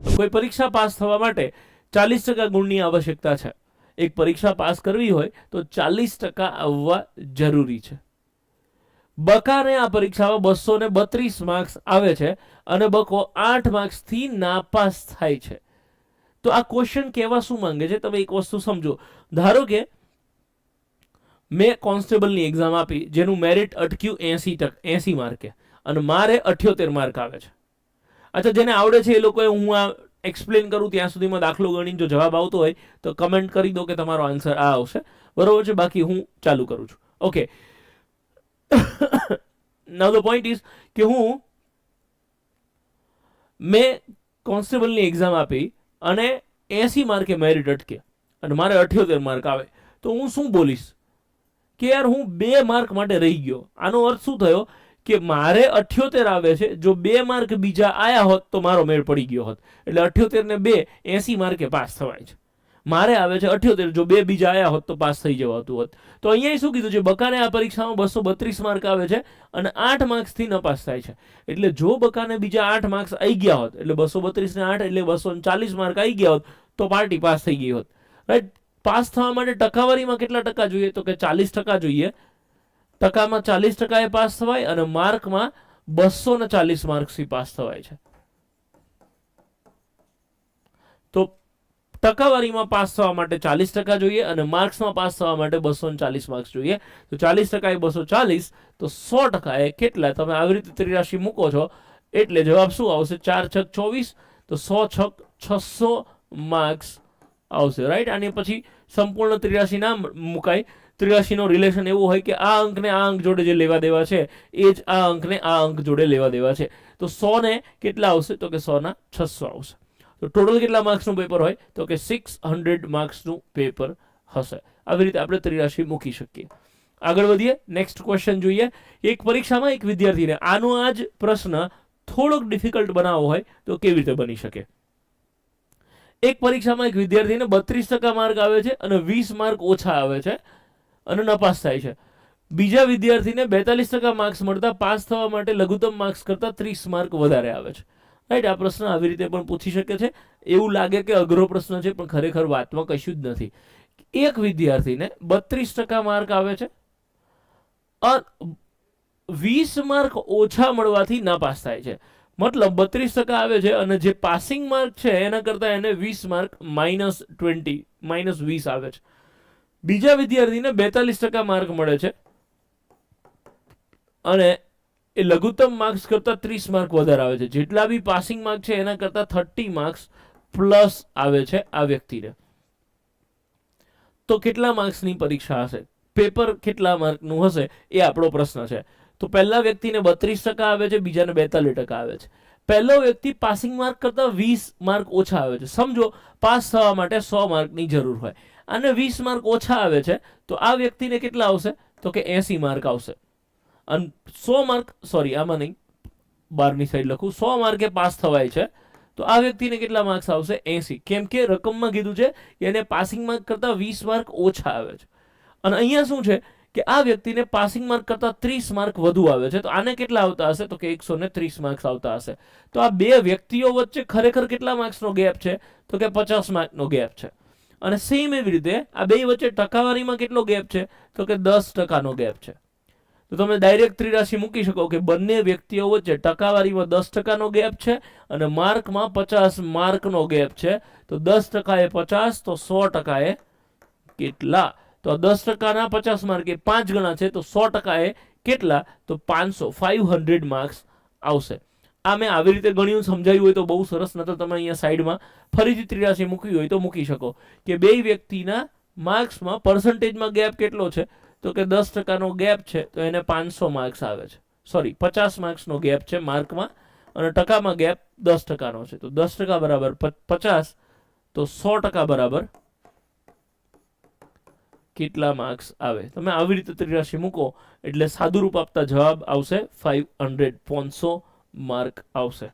કોઈ પરીક્ષા પાસ થવા માટે 40% ગુણની આવશ્યકતા છે. એક પરીક્ષા પાસ કરવી હોય તો 40% આવવા જરૂરી છે. બકાને આ પરીક્ષામાં 232 માર્ક્સ આવે છે અને બકો 8 માર્ક્સથી નાપાસ થાય છે. તો આ ક્વેશ્ચન કહેવા શું માંગે છે, તમે એક વસ્તુ સમજો. ધારો કે મેં કોન્સ્ટેબલની એક્ઝામ આપી જેનું મેરિટ અટક્યું 80 માર્કે અને મારે 78 માર્ક આવે છે. અચ્છા, જેને આવડે છે એ લોકોએ હું આ એક્સપ્લેન કરું ત્યાં સુધીમાં દાખલો ગણીને જો જવાબ આવતો હોય તો કમેન્ટ કરી દો કે તમારો આન્સર આ આવશે, બરોબર છે. બાકી હું ચાલુ કરું છું. Okay, now the point is કે મેં કોન્સ્ટેબલની એક્ઝામ આપી અને 80 માર્કે મેરિટ અટકે અને મારે 78 માર્ક આવે તો હું શું બોલીશ કે યાર હું 2 માર્ક માટે રહી ગયો. આનો અર્થ શું થયો કે મારે 78 આવે છે, જો 2 માર્ક બીજા આયા હોત તો મારો મેળ પડી ગયો હોત. એટલે 78 ને 2 80 માર્કે પાસ થવાય છે. મારે આવે છે 78, જો 2 બીજા આયા હોત તો પાસ થઈ જવાતું હોત. તો અહીંયા શું કીધું છે, બકાને આ પરીક્ષામાં 232 માર્ક આવે છે અને 8 માર્ક્સથી નપાસ થાય છે. એટલે જો બકાને બીજા 8 માર્ક્સ આવી ગયા હોત, એટલે 232 ને 8 એટલે 240 માર્ક આવી ગયા હોત તો પાર્ટી પાસ થઈ ગઈ હોત, રાઈટ. પાસ થવા માટે ટકાવારીમાં કેટલા ટકા જોઈએ, તો કે 40% જોઈએ. ટકામાં 40% એ પાસ થવાય અને માર્કમાં 240 માર્ક્સથી પાસ થવાય છે. તો ટકાવારીમાં પાસ થવા માટે 40% જોઈએ અને માર્ક્સમાં પાસ થવા માટે 240 માર્ક્સ જોઈએ. તો 40% એ 240, તો 100% એ કેટલા, તમે આવી રીતે ત્રિરાશી મૂકો છો એટલે જવાબ શું આવશે, 4 છક 24, તો 100 છક 600 માર્ક્સ આવશે, રાઈટ. આની પછી સંપૂર્ણ ત્રિરાશી ના મુકાય. ત્રિરાશીનો રિલેશન એવું હોય કે આ અંકને આ અંક જોડે જે લેવા દેવા છે એ જ આ અંકને આ અંક જોડે લેવા દેવા છે. તો 100 ને કેટલા આવશે, તો કે 100 ના 600 આવશે. તો ટોટલ કેટલા માર્ક્સનું પેપર હોય, તો કે 600 માર્ક્સનું પેપર હશે. આવી રીતે આપણે ત્રિરાશી મૂકી શકીએ. આગળ વધીએ, નેક્સ્ટ ક્વેશ્ચન જોઈએ. એક પરીક્ષામાં એક વિદ્યાર્થીને આનો આ જ પ્રશ્ન થોડોક ડિફિકલ્ટ બનાવવો હોય તો કેવી રીતે બની શકે. એક પરીક્ષામાં એક વિદ્યાર્થીને 32% માર્ક આવે છે અને 20 માર્ક ઓછા આવે છે અને નપાસ થાય છે. બીજા વિદ્યાર્થીને 42% માર્ક્સ મળતા પાસ થવા માટે લઘુત્તમ માર્ક્સ કરતા 30 માર્ક વધારે આવે છે, રાઈટ. આ પ્રશ્ન આવી રીતે પણ પૂછી શકે છે. એવું લાગે કે અઘરો પ્રશ્ન છે, પણ ખરેખર વાતમાં કશું જ નથી. એક વિદ્યાર્થીને 32% માર્ક આવે છે, 20 માર્ક ઓછા મળવાથી નાપાસ થાય છે. મતલબ 32% આવે છે અને જે પાસિંગ માર્ક છે એના કરતા એને 20 માર્ક -20 આવે છે. બીજા વિદ્યાર્થીને 42% માર્ક મળે છે અને એ લઘુત્તમ માર્ક્સ કરતા 30 માર્ક વધારે આવે છે. જેટલા બી પાસિંગ માર્ક છે એના કરતા 30 માર્ક્સ પ્લસ આવે છે આ વ્યક્તિને. તો કેટલા માર્ક્સની પરીક્ષા હશે, પેપર કેટલા માર્કનું હશે એ આપણો પ્રશ્ન છે. તો પહેલા વ્યક્તિને 32% આવે છે, બીજાને 42% આવે છે. પહેલો વ્યક્તિ પાસિંગ માર્ક કરતા 20 માર્ક ઓછા આવે છે. સમજો પાસ થવા માટે 100 માર્કની જરૂર હોય અને 20 માર્ક ઓછા આવે છે, તો આ વ્યક્તિને કેટલા આવશે, તો કે 80 માર્ક આવશે. અને 100 માર્ક, સોરી આમાં નહીં, બારની સાઈડ લખું, 100 માર્કે પાસ થવાય છે તો આ વ્યક્તિને કેટલા માર્ક્સ આવશે, 80. કેમ કે રકમમાં કીધું છે કે એને પાસિંગ માર્ક કરતા 20 માર્ક ઓછા આવે છે અને અહીંયા શું છે કે આ વ્યક્તિને પાસિંગ માર્ક કરતા 30 માર્ક વધુ આવે છે. તો આને કેટલા આવતા હશે, તો કે 130 માર્ક્સ આવતા હશે. તો આ બે વ્યક્તિઓ વચ્ચે ખરેખર કેટલા માર્ક્સનો ગેપ છે, તો કે 50 માર્કનો ગેપ છે. અને સેમ એવી રીતે આ બે વચ્ચે ટકાવારીમાં કેટલો ગેપ છે, તો કે 10%નો ગેપ છે. તો તમે ડાયરેક્ટ ત્રિરાશી મૂકી શકો કે બંને વ્યક્તિઓ વચ્ચે ટકાવારીમાં 10%નો ગેપ છે અને માર્કમાં 50 માર્કનો ગેપ છે. તો 10% એ 50, તો 100% એ કેટલા, તો 10%ના 50 માર્ક એ 5 ગણા છે, તો 100% એ કેટલા, તો 500 માર્ક્સ આવશે. આ મેં આવી રીતે ગણ્યું, સમજાયું હોય તો બહુ સરસ, નતો તમે અહીંયા સાઈડમાં ફરીથી ત્રિરાશી મૂકવી હોય તો મૂકી શકો કે બે વ્યક્તિના માર્ક્સમાં પર્સન્ટેજમાં ગેપ કેટલો છે, તો કે 10%નો ગેપ છે તો એને 500 માર્ક્સ આવે છે. સોરી, 50 માર્ક્સનો ગેપ છે માર્કમાં અને ટકામાં ગેપ 10%નો છે. તો 10% બરાબર 50, તો 100% બરાબર કેટલા માર્ક્સ આવે. તમે આવી રીતે ત્રિરાશી મૂકો એટલે સાદું રૂપ આપતા જવાબ આવશે 500 માર્ક આવશે.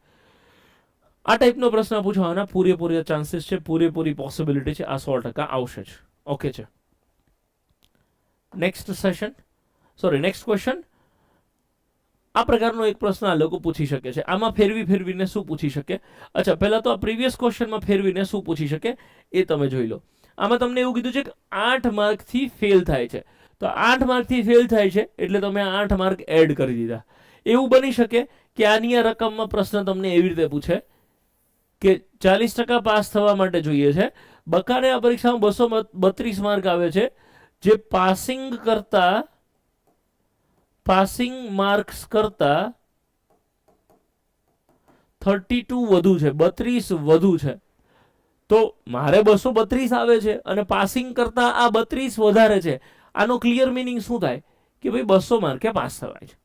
આ ટાઈપનો પ્રશ્ન પૂછવાના પૂરેપૂરા ચાન્સીસ છે, પૂરેપૂરી પોસિબિલિટી છે. આ 100% આવશે જ. ઓકે છે. Next session, sorry next question. આ પ્રકારનો એક પ્રશ્ન આ લોકો પૂછી શકે છે. આમાં ફેરવીને શું પૂછી શકે? અચ્છા, પહેલા તો આ પ્રીવિયસ ક્વેશ્ચનમાં ફેરવીને શું પૂછી શકે એ તમે જોઈ લો. આમાં તમને એવું કીધું છે કે 8 માર્કથી ફેલ થાય છે. તો 8 માર્કથી ફેલ થાય છે એટલે તમે 8 માર્ક એડ કરી દીધા. એવું બની શકે કે આની આ રકમમાં પ્રશ્ન તમને એવી રીતે પૂછે કે 40% પાસ થવા માટે જોઈએ છે. બકાને આ પરીક્ષામાં 232 માર્ક આવે છે, જે પાસિંગ માર્ક્સ કરતા 32 વધુ છે, 32 વધુ છે. તો મારે 232 આવે છે અને પાસિંગ કરતા આ 32 વધારે છે. આનો ક્લિયર મિનિંગ શું થાય કે ભાઈ 200 માર્કે પાસ થવાય છે.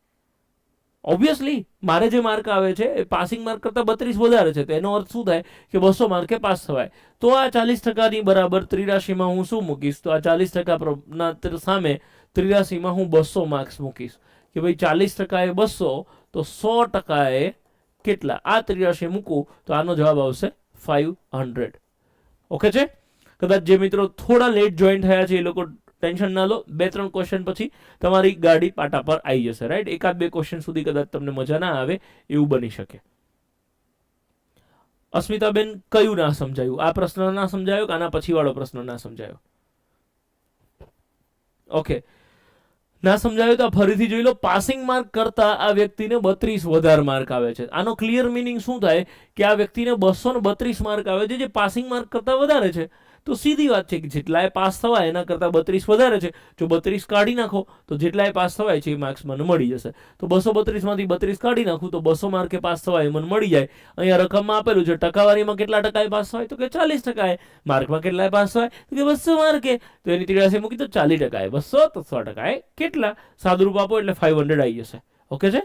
ઓબ્વિયસલી મારે જે માર્ક આવે છે એ પાસિંગ માર્ક કરતા 32 વધારે છે, તો એનો અર્થ શું થાય કે 200 માર્કે પાસ થવાય. તો આ 40%ની બરાબર 83માં હું શું મૂકીશ? તો આ 40% સામે 83માં હું 200 માર્ક્સ મૂકીશ કે ભાઈ 40% એ 200, તો 100% એ કેટલા? આ 83 મૂકું તો આનો જવાબ આવશે 500. ઓકે છે? કદાચ જે મિત્રો થોડા લેટ જોઈન થયા છે એ લોકો ટેન્શન ના લો, 2-3 ક્વેશ્ચન પછી તમારી ગાડી પાટા પર આવી જશે. રાઈટ? 1-2 ક્વેશ્ચન સુધી કદાચ તમને મજા ના આવે એવું બની શકે. અસ્મિતાબેન, કયું ના સમજાયું? આ પ્રશ્ન ના સમજાયો કે આના પછી વાળો પ્રશ્ન ના સમજાયો? ઓકે, ના સમજાયું તો ફરીથી જોઈ લો. પાસિંગ માર્ક કરતા આ વ્યક્તિને 32 વધારે માર્ક આવે છે. આનો ક્લિયર મિનિંગ શું થાય કે આ વ્યક્તિને 232 માર્ક આવે છે, જે પાસિંગ માર્ક કરતા વધારે છે. તો સીધી વાત છે કે જેટલાએ પાસ થવાય એના કરતા 32 વધારે છે. જો 32 કાઢી નાખો તો જેટલાએ પાસ થવાય છે એ માર્ક્સ મને મળી જશે. તો 232 માંથી 32 કાઢી નાખું તો 200 માર્કે પાસ થવાય એ મને મળી જાય. અહીંયા રકમમાં આપેલું છે ટકાવારીમાં કેટલા ટકાએ પાસ થવાય, તો કે 40%. માર્કમાં કેટલાએ પાસ થવાય, તો કે 200 માર્કે. તો એની 83 મૂકી તો 40%, 200 તો 100% કેટલા? સાદુરૂપ આપો એટલે 500 આવી જશે. ઓકે છે?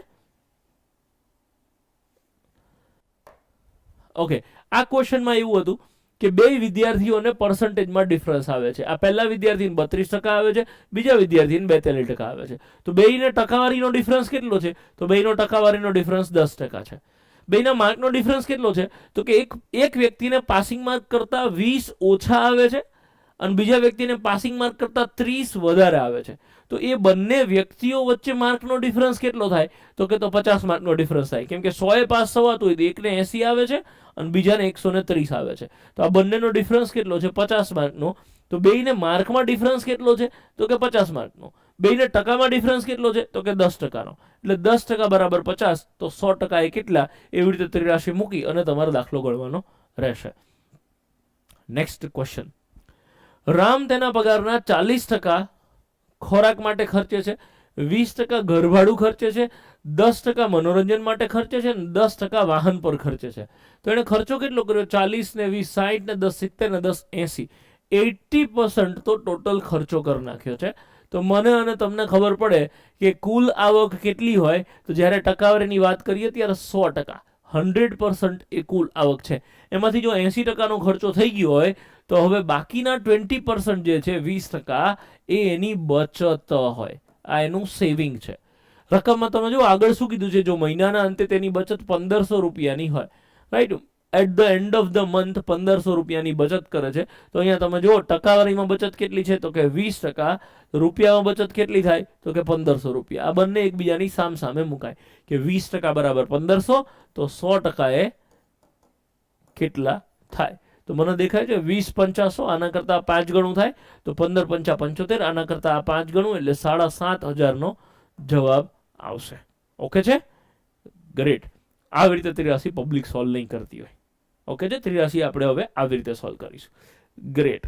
ઓકે, આ ક્વેશ્ચનમાં એવું હતું કે બે વિદ્યાર્થીઓને પર્સન્ટેજમાં ડિફરન્સ આવે છે. આ પહેલા વિદ્યાર્થીને 32% આવે છે, બીજા વિદ્યાર્થીને 42% આવે છે. તો બેયને ટકાવારીનો ડિફરન્સ કેટલો છે? તો બેયનો ટકાવારીનો ડિફરન્સ 10% છે. બેયના માર્કનો ડિફરન્સ કેટલો છે? તો કે એક વ્યક્તિને પાસિંગ માર્ક કરતા 20 ઓછા આવે છે અને બીજા વ્યક્તિને પાસિંગ માર્ક કરતા 30 વધારે આવે છે. તો એ બંને વ્યક્તિઓ વચ્ચે માર્કનો ડિફરન્સ કેટલો થાય? તો કે 50 માર્કનો ડિફરન્સ થાય. કેમ કે 100 પાસ થવાતું હોય તો એકને 80 આવે છે અને બીજાને 130 આવે છે. તો આ બંનેનો ડિફરન્સ કેટલો છે? 50 માર્કનો. તો બેયને માર્કમાં ડિફરન્સ કેટલો છે? તો કે 50 માર્કનો. બેયને ટકામાં ડિફરન્સ કેટલો છે? તો કે 10%નો. એટલે 10% બરાબર 50, તો 100% એ કેટલા? એવી રીતે 83 મૂકી અને તમારો દાખલો ગણવાનો રહેશે. Next question. રામ તેના પગારના 40% ખોરાક માટે ખર્ચે છે, 20% ઘરભાડું ખર્ચે છે, 10% મનોરંજન માટે ખર્ચે છે અને 10% વાહન પર ખર્ચે છે. તો એને ખર્ચો કેટલો કર્યો? 40 ને 20 60 ને 10 70 ને 10 80, 80% તો ટોટલ ખર્ચો કરી નાખ્યો છે. તો મને અને તમને ખબર પડે કે કુલ આવક કેટલી હોય, તો જ્યારે ટકાવારીની વાત કરીએ ત્યારે 100%, 100% એ કુલ આવક છે. એમાંથી જો 80%નો ખર્ચો થઈ ગયો હોય તો હવે બાકીના 20% જે છે, 20%, એ એની બચત હોય. આ એનું સેવિંગ છે. રકમમાં તમે જો આગળ શું કીધું છે? જો મહિનાના અંતે તેની બચત 1500 રૂપિયાની હોય, right, at the end of the month 1500 રૂપિયાની બચત કરે છે. તો અહીંયા તમે જુઓ ટકાવારીમાં બચત કેટલી છે? તો કે 20%. રૂપિયામાં બચત કેટલી થાય? તો કે 1500 રૂપિયા. આ બંને એકબીજાની સામે મુકાય કે 20% બરાબર 1500, તો 100% એ કેટલા થાય? તો મને દેખાય છે 20 500, આના કરતા 5 ગણું થાય તો 15 5 75, આના કરતા 5 ગણું એટલે 7500 જવાબ આવશે. ઓકે છે? ગ્રેટ. આવી રીતે 83 પબ્લિક સોલ્વ નહીં કરતી હોય. ઓકે છે? 83 આપણે હવે આવી રીતે સોલ્વ કરીશું. ગ્રેટ.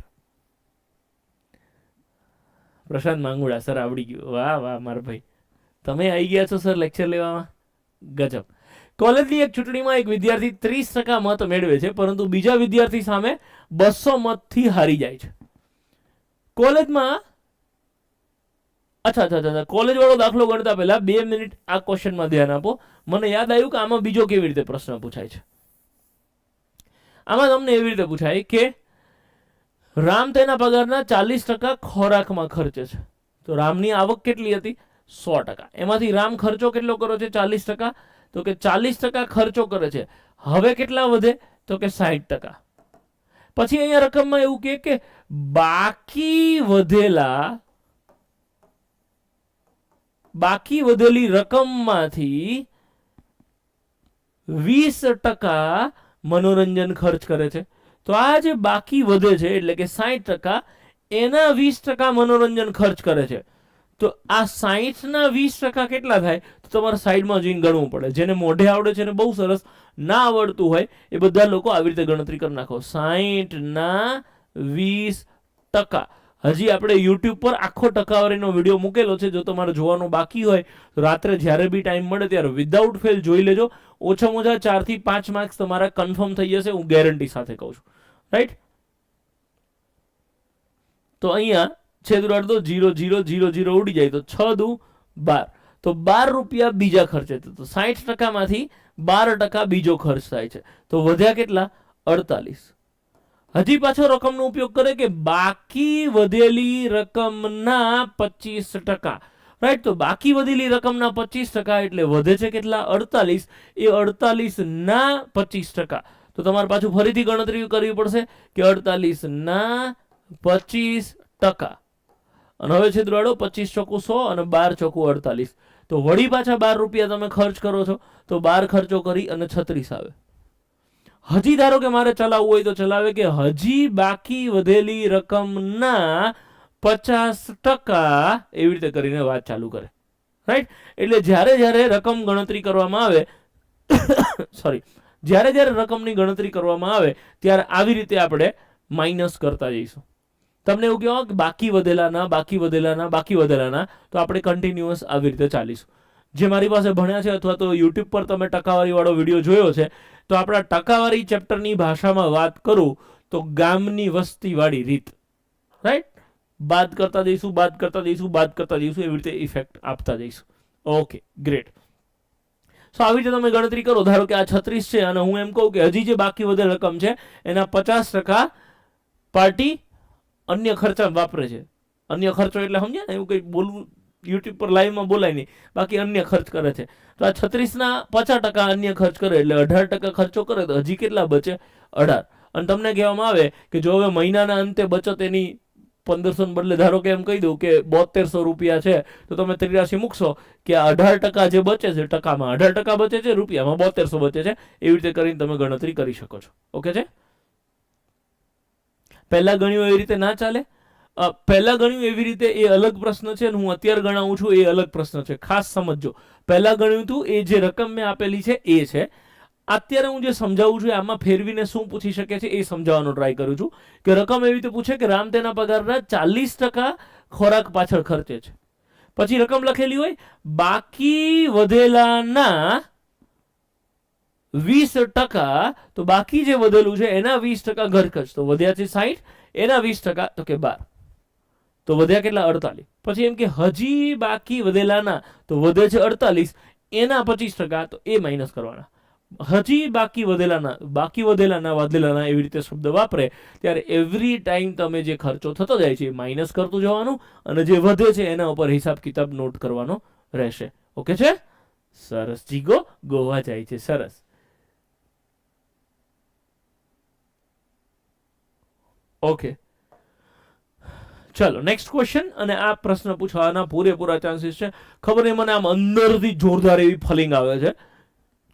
પ્રશાંત માંગુડા, સર આવડી ગયું. વાહ વાહ મારા ભાઈ, તમે આવી ગયા છો સર લેક્ચર લેવામાં. ગજબ. કોલેજની એક ચૂંટણીમાં એક વિદ્યાર્થી 30% મત મેળવે છે, પરંતુ બીજા વિદ્યાર્થી સામે 200 મતથી હારી જાય છે. કોલેજમાં અચ્છા, કોલેજ વાળો દાખલો ગણતા પહેલા 2 મિનિટ આ ક્વેશ્ચનમાં ધ્યાન આપો. મને યાદ આવ્યું કે આમાં બીજો કેવી રીતે પ્રશ્ન પૂછાય છે. આમાં તમને એવી રીતે પૂછાય કે રામ તેના પગારના 40% ખોરાકમાં ખર્ચે છે. તો રામની આવક કેટલી હતી? 100%. એમાંથી રામ ખર્ચો કેટલો કર્યો છે? 40%. તો કે 40% ખર્ચો કરે છે. હવે કેટલા વધે? તો કે 60%. પછી અહીંયા રકમમાં એવું કે બાકી વધેલા બાકી વધેલી રકમમાંથી 20% મનોરંજન ખર્ચ કરે છે. તો આ જે બાકી વધે છે એટલે કે 60%, એના 20% મનોરંજન ખર્ચ કરે છે. તો આ 60 ના 20% કેટલા થાય? તો તમારે સાઈડમાં જોઈને ગણવું પડે. જેને મોઢે આવડે છે ને બહુ સરસ, ના આવડતું હોય એ બધા લોકો આવી રીતે ગણતરી કરી નાખો. 60 ના 20%. હજી આપણે યુટ્યુબ પર આખો ટકાવારીનો વિડીયો મૂકેલો છે, જો તમારે જોવાનો બાકી હોય તો રાત્રે જ્યારે બી ટાઈમ મળે ત્યારે વિધાઉટ ફેલ જોઈ લેજો. ઓછામાં ઓછા 4 થી 5 માર્ક્સ તમારા કન્ફર્મ થઈ જશે, હું ગેરંટી સાથે કહું છું. રાઈટ? તો અહીંયા છેદ ઉડાડ દો, 0 0 0 0 ઉડી જાય તો 6 દુ 12. તો 12 રૂપિયા બીજા ખર્ચે. તો 60% માંથી 12% બીજો ખર્ચ થાય છે. તો વધ્યા કેટલા? 48. હજી પાછો રકમનો ઉપયોગ કરે કે બાકી વધેલી રકમના 25%. રાઈટ? તો બાકી વધેલી રકમના 25% એટલે વધે છે કેટલા? 48. એ 48 ના 25%. તો તમારે પાછું ફરીથી ગણતરી કરવી પડશે કે 48 ના 25%. અને હવે છે દ્રાડો 25 ચોકુ 100 અને 12 ચોકુ 48. તો વળી પાછા 12 રૂપિયા તમે ખર્ચ કરો છો, તો 12 ખર્ચો કરી અને 36 આવે. હજી ધારો કે મારે ચલાવવું હોય તો ચલાવે કે હજી બાકી વધેલી રકમના 50%, એવી રીતે કરીને વાત ચાલુ કરે. રાઈટ? એટલે જ્યારે જ્યારે રકમ ગણતરી કરવામાં આવે સોરી, જ્યારે જ્યારે રકમની ગણતરી કરવામાં આવે ત્યારે આવી રીતે આપણે માઇનસ કરતા જઈશું. તમને એવું કહેવાય કે બાકી વધેલાના બાકી વધેલાના બાકી વધેલાના, તો આપણે કન્ટિન્યુઅસ આવી રીતે ચાલીશું. જે મારી પાસે ભણ્યા છે અથવા તો યુટ્યુબ પર તમે ટકાવારી વાળો વિડીયો જોયો છે, તો આપણા ટકાવારી ચેપ્ટરની ભાષામાં વાત કરું તો ગામની વસ્તી વાળી રીત. રાઈટ? બાદ કરતા જઈશું, બાદ કરતા જઈશું, બાદ કરતા જઈશું, એવી રીતે ઇફેક્ટ આપતા જઈશું. Okay, great. સો આવી રીતે તમે ગણતરી કરો. ધારો કે આ 36 છે અને હું એમ કહું કે હજી જે બાકી વધેલ રકમ છે એના 50% પાર્ટી અન્ય ખર્ચા વાપરે છે. અન્ય ખર્ચો એટલે સમજ્યા ને, એવું કંઈ બોલવું યુટ્યુબ પર લાઈવમાં બોલાય નહીં, બાકી અન્ય ખર્ચ કરે છે. તો આ 36 ના 50% અન્ય ખર્ચ કરે એટલે 18% ખર્ચો કરે, તો હજી કેટલા બચે? 18. અને તમને કહેવામાં આવે કે જો હવે મહિનાના અંતે બચત એની 1500 બદલે ધારો કે એમ કહી દઉં કે 7200 રૂપિયા છે, તો તમે 83 મૂકશો કે 18% જે બચે છે, ટકામાં 18% બચે છે, રૂપિયામાં 7200 બચે છે. એવી રીતે કરીને તમે ગણતરી કરી શકો છો. ઓકે છે? પહેલા ગણ્યું એવી રીતે ના ચાલે. પહેલા ગણ્યું એવી રીતે એ અલગ પ્રશ્ન છે, હું અત્યારે ગણાવું છું એ અલગ પ્રશ્ન છે. ખાસ સમજજો. પહેલા ગણ્યું હતું એ જે રકમ મેં આપેલી છે એ છે. અત્યારે હું જે સમજાવું છું આમાં ફેરવીને શું પૂછી શકે છે એ સમજાવવાનો ટ્રાય કરું છું. કે રકમ એવી રીતે પૂછે કે રામ તેના પગારના 40% ખોરાક પાછળ ખર્ચે છે. પછી રકમ લખેલી હોય બાકી વધેલાના 20%, તો બાકી જે વધેલું છે એના 20% ઘર ખર્ચ. તો વધ્યા છે 60, એના 20% તો કે 12. તો વધ્યા કેટલા? 48. પછી એમ કે હજી બાકી વધેલાના, તો વધે છે 48, એના 25%, તો એ માઇનસ કરવાના. હજી બાકી વધેલાના એવી રીતે શબ્દ વાપરે ત્યારે એવરી ટાઈમ તમે જે ખર્ચો થતો જાય છે એ માઇનસ કરતું જવાનું, અને જે વધે છે એના ઉપર હિસાબ કિતાબ નોટ કરવાનો રહેશે. ઓકે છે? સરસ. જીગો ગોવા જાય છે. સરસ. ઓકે, ચલો નેક્સ્ટ ક્વેશ્ચન. અને આ પ્રશ્ન પૂછવાના પૂરેપૂરા ચાન્સીસ છે. ખબર નહીં મને આમ અંદરથી જોરદાર એવી ફલિંગ આવે છે,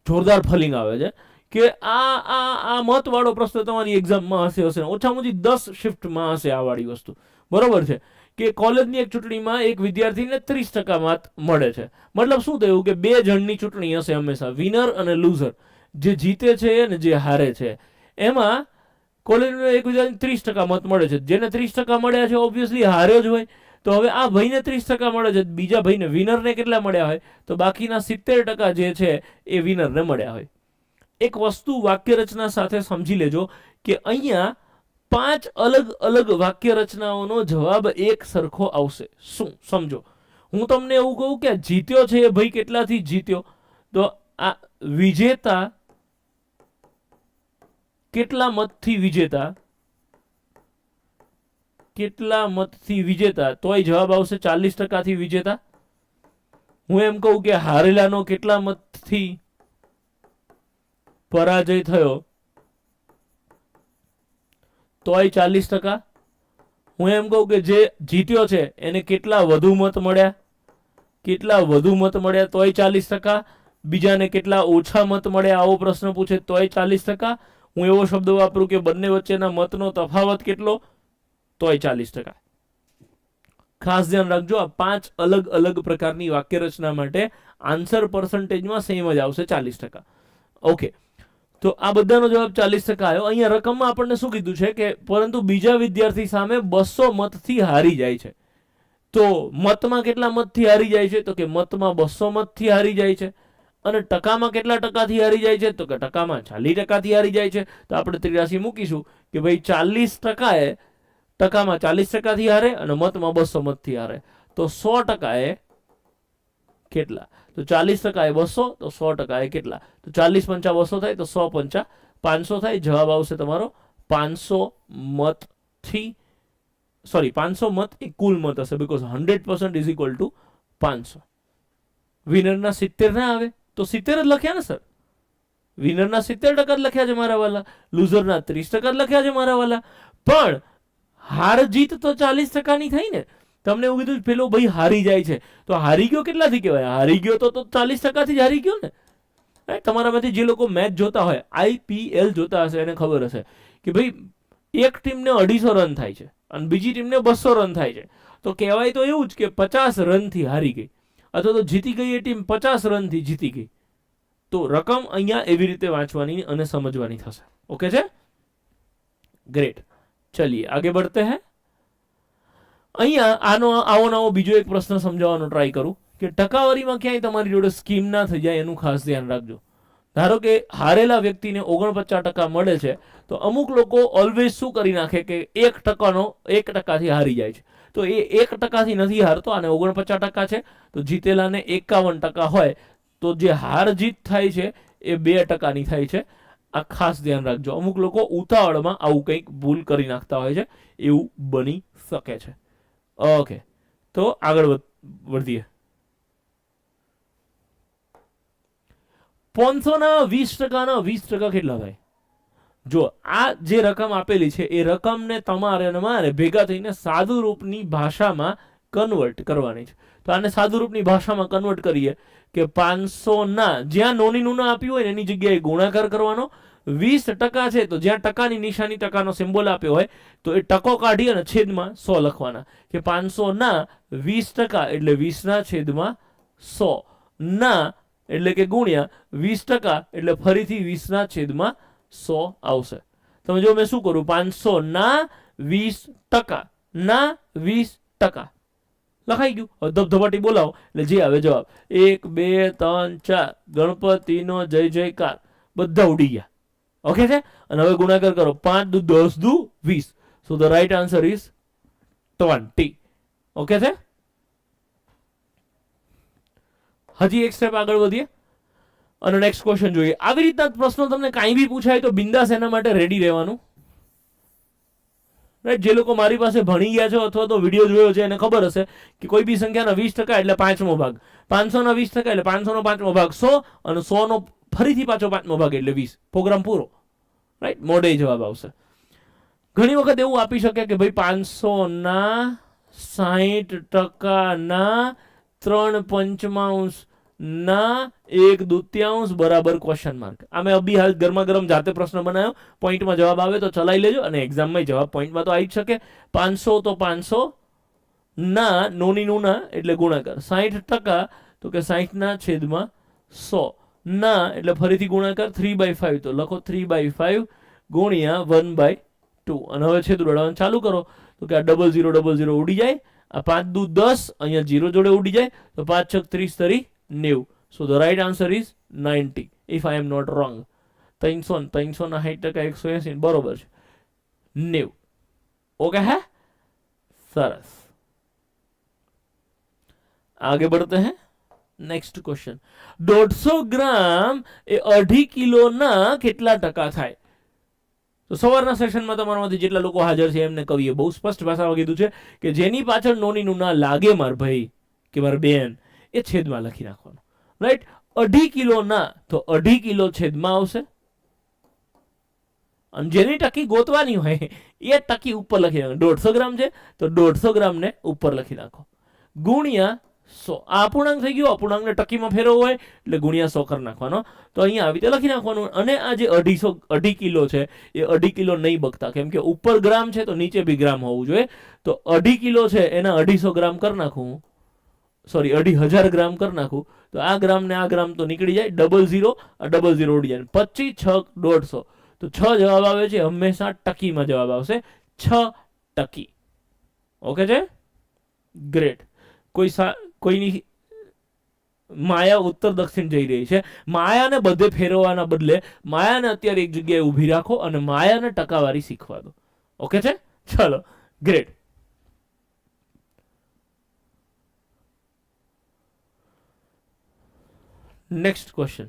જોરદાર ફલિંગ આવે છે કે આ મતવાળો પ્રશ્ન તમારી એક્ઝામમાં હશે ઓછામાં ઓછી 10 શિફ્ટમાં હશે આ વાળી વસ્તુ. બરોબર છે? કે કોલેજની એક ચૂંટણીમાં એક વિદ્યાર્થીને 30% મત મળે છે. મતલબ શું થયું કે 2 જણની ચૂંટણી હશે હંમેશા, વિનર અને લૂઝર. જે જીતે છે અને જે હારે છે. એમાં કોલેજનો એક વિદ્યાર્થી 30% મત મળે છે. જેને 30% મળ્યા છે ઓબ્વિયસલી હાર્યો જ હોય. તો હવે આ ભાઈને 30% મળે છે, બીજા ભાઈને વિનરને કેટલા મળ્યા હોય? તો બાકીના 70% જે છે એ વિનરને મળ્યા હોય. એક વસ્તુ વાક્ય રચના સાથે સમજી લેજો કે અહીંયા 5 અલગ અલગ વાક્ય રચનાઓનો જવાબ એક સરખો આવશે. શું સમજો? હું તમને એવું કહું કે જીત્યો છે એ ભાઈ કેટલાથી જીત્યો, તો આ વિજેતા કેટલા મતથી વિજેતા, કેટલા મતથી વિજેતા, તોય જવાબ આવશે 40% થી વિજેતા. હું એમ કહું કે હારેલાનો કેટલા મતથી પરાજય થયો, તોય 40%. હું એમ કહું કે જે જીત્યો છે એને કેટલા વધુ મત મળ્યા, કેટલા વધુ મત મળ્યા તોય 40%, બીજાને કેટલા ઓછા મત મળ્યા આવો પ્રશ્ન પૂછે તોય 40%, હું એવો શબ્દ વાપરું કે બંને વચ્ચેના મતનો તફાવત કેટલો તોય 40%. ખાસ ધ્યાન રાખજો, આ 5 અલગ અલગ પ્રકારની વાક્ય રચના માટે આન્સર પર્સન્ટેજમાં સેમ જ આવશે 40%. ઓકે, તો આ બધાનો જવાબ 40% આવ્યો. અહીંયા રકમમાં આપણને શું કીધું છે કે પરંતુ બીજા વિદ્યાર્થી સામે 200 મતથી હારી જાય છે. તો મતમાં કેટલા મતથી હારી જાય છે? તો કે મતમાં 200 મતથી હારી જાય છે. અને ટકામાં કેટલા ટકાથી હારી જાય છે? તો કે ટકામાં 40%થી હારી જાય છે. તો આપણે 83 મૂકીશું કે ભાઈ 40% ટકામાં 40%થી હારે અને મતમાં 200 મતથી હારે. તો 100% એ કેટલા? તો 40% એ 200, તો 100% એ કેટલા? તો 40 × 5 200 થાય, તો 100 × 5 500 થાય. જવાબ આવશે તમારો 500 મતથી, સોરી 500 મત એ કુલ મત હશે, બીકોઝ 100% ઇઝ ઇક્વલ ટુ 500. વિનરના 70 ના આવે તો 70 જ લખ્યા ને સર? વિનરના 70% જ લખ્યા છે મારા વાલા, લૂઝરના 30% જ લખ્યા છે મારા વાલા. પણ હાર જીત તો 40% ની થઈ ને. તમને એવું કીધું પેલો ભાઈ હારી જાય છે, તો હારી ગયો કેટલાથી કહેવાય? હારી ગયો તો 40%થી જ હારી ગયો ને. તમારામાંથી જે લોકો મેચ જોતા હોય, IPL જોતા હશે, એને ખબર હશે કે ભાઈ એક ટીમને 250 રન થાય છે અને બીજી ટીમને 200 રન થાય છે. તો કહેવાય તો એવું જ કે 50 રનથી હારી ગઈ, અથવા તો જીતી ગઈ એ ટીમ 50 રનથી જીતી ગઈ. તો રકમ અહીંયા એવી રીતે વાંચવાની અને સમજવાની થશે. ઓકે છે? ગ્રેટ. ચલિए आगे बढ़ते हैं. અહીંયા આવો નવો બીજો એક પ્રશ્ન સમજાવવાનો ટ્રાય કરું કે ટકાવારીમાં ક્યાંય તમારી જોડે સ્કીમ ના થઈ જાય એનું ખાસ ધ્યાન રાખજો. ધારો કે હારેલા વ્યક્તિને 49% મળે છે, તો અમુક લોકો ઓલવેઝ શું કરી નાખે કે 1%થી હારી જાય છે. તો એ 1%થી નથી હારતો, આને 49% છે, તો જીતેલાને 51% હોય, તો જે હાર જીત થાય છે એ 2%ની થાય છે. આ ખાસ ધ્યાન રાખજો. અમુક લોકો ઉતાવળમાં આવું કંઈક ભૂલ કરી નાખતા હોય છે, એવું બની શકે છે. ઓકે, તો આગળ વધીએ. 500 ના 20% કેટલા થાય? જો આ જે રકમ આપેલી છે એ રકમને તમારે અને મારે ભેગા થઈને સાદુ રૂપની ભાષામાં કન્વર્ટ કરવાની છે. તો આને સાદુ રૂપની ભાષામાં કન્વર્ટ કરીએ કે 500 ના જ્યાં નોની નુના આપ્યું હોય ને એની જગ્યાએ ગુણાકાર કરવાનો. 20% છે તો જ્યાં ટકાની નિશાની, ટકાનો સિમ્બોલ આપ્યો હોય તો એ ટકો કાઢી અને છેદમાં 100 લખવાના. કે 500 ના 20% એટલે 20/100 ના એટલે કે ગુણ્યા 20% એટલે ફરીથી 20/100 આવશે. તમે જો મેં શું કરું, 500 ના 20% ના 20% લખાઈ ગયું. હવે ધબધબાટી બોલાવો એટલે જે આવે જવાબ 1 2 3 4 ગણપતિનો જય જયકાર બધા ઉડી ગયા. ઓકે છે? અને હવે ગુણાકાર કરો, 5 દુ 10 દુ 20. So the right answer is 20. Okay છે? હજી એક સ્ટેપ આગળ વધીએ અને નેક્સ્ટ ક્વેશ્ચન જોઈએ. આવી રીતના પ્રશ્નો તમને કાંઈ બી પૂછાય તો બિંદાસ એના માટે રેડી રહેવાનું. રાઈટ? જે લોકો મારી પાસે ભણી ગયા છે અથવા તો વિડીયો જોયો છે એને ખબર હશે કે કોઈ બી સંખ્યાના 20% એટલે 5મો ભાગ, 500 ના 20% એટલે 500 નો 5મો ભાગ 100 અને 100 નો ફરીથી પાછો 5મો ભાગ એટલે 20. પ્રોગ્રામ પૂરો. રાઈટ? મોડે જવાબ આવશે. ઘણી વખત એવું આપી શકે કે ભાઈ 500 ના 60% ના 3/5 ના 1/2 બરાબર ક્વેશ્ચન માર્ક. આ મેં અભી હાલ ગરમા ગરમ જાતે પ્રશ્ન બનાવ્યો. પોઈન્ટમાં જવાબ આવે તો ચલાવી લેજો અને એક્ઝામમાં જવાબ પોઈન્ટમાં તો આવી જ શકે. 500 તો 500 ના નોની નુના એટલે ગુણાકાર. 60% તો કે 60/100 ના એટલે ફરીથી ગુણાકાર. 3/5 તો લખો 3/5 ગુણ્યા 1/2. અને હવે છેદ ઉડાડવાનું ચાલુ કરો તો કે આ 0000 ઉડી જાય. આ 5 દુ 10 અહીંયા 0 જોડે ઉડી જાય તો 5 6 30 30 90. So the right answer is 90 if I am not wrong. 300 ના 60% 180 બરોબર છે 90. ઓકે હે? સરસ. आगे बढ़ते हैं. Next question. 150 ગ્રામ એ 2.5 કિલોના કેટલા ટકા થાય? તો સવારના સેશનમાં તમારામાંથી જેટલા લોકો હાજર છે એમને કહીએ બહુ સ્પષ્ટ ભાષામાં કીધું છે કે જેની પાછળ નોની નુના લાગે માર ભાઈ કે માર બેન એ છેદમાં લખી નાખવાનું. રાઈટ? 2.5 કિલોના તો 2.5 કિલો છેદમાં આવશે અને જેની ટકી ગોતવાની હોય એ ટકી ઉપર લખી નાખો. 150 ગ્રામ છે તો 150 ગ્રામને ઉપર લખી નાખો ગુણ્યા 100. આ અપૂર્ણાંક થઈ ગયો. અપૂર્ણાંકને ટકીમાં ફેરવવો હોય એટલે ગુણ્યા 100 કરી નાખવાનો. તો અહીંયા આવી રીતે લખી નાખવાનું. અને આ જે 2.5 કિલો છે એ 2.5 કિલો નહીં બગતા, કેમ કે ઉપર ગ્રામ છે તો નીચે બી ગ્રામ હોવું જોઈએ. તો 2.5 કિલો છે એના 250 ગ્રામ કરી નાખું, સોરી 2,500 ગ્રામ કરી નાખું. તો આ ગ્રામ ને આ ગ્રામ તો નીકળી જાય, 00 આ 00 ઉડી જાય, 25 6 150. તો 6 જવાબ આવે છે, હંમેશા ટકીમાં જવાબ આવશે, 6 ટકી. ઓકે છે, ગ્રેટ. કોઈની માયા ઉત્તર દક્ષિણ જઈ રહી છે. માયાને બધે ફેરવવાના બદલે માયાને અત્યારે એક જગ્યાએ ઊભી રાખો અને માયાને ટકાવારી શીખવા દો. ઓકે છે, ચલો ગ્રેટ. Next question.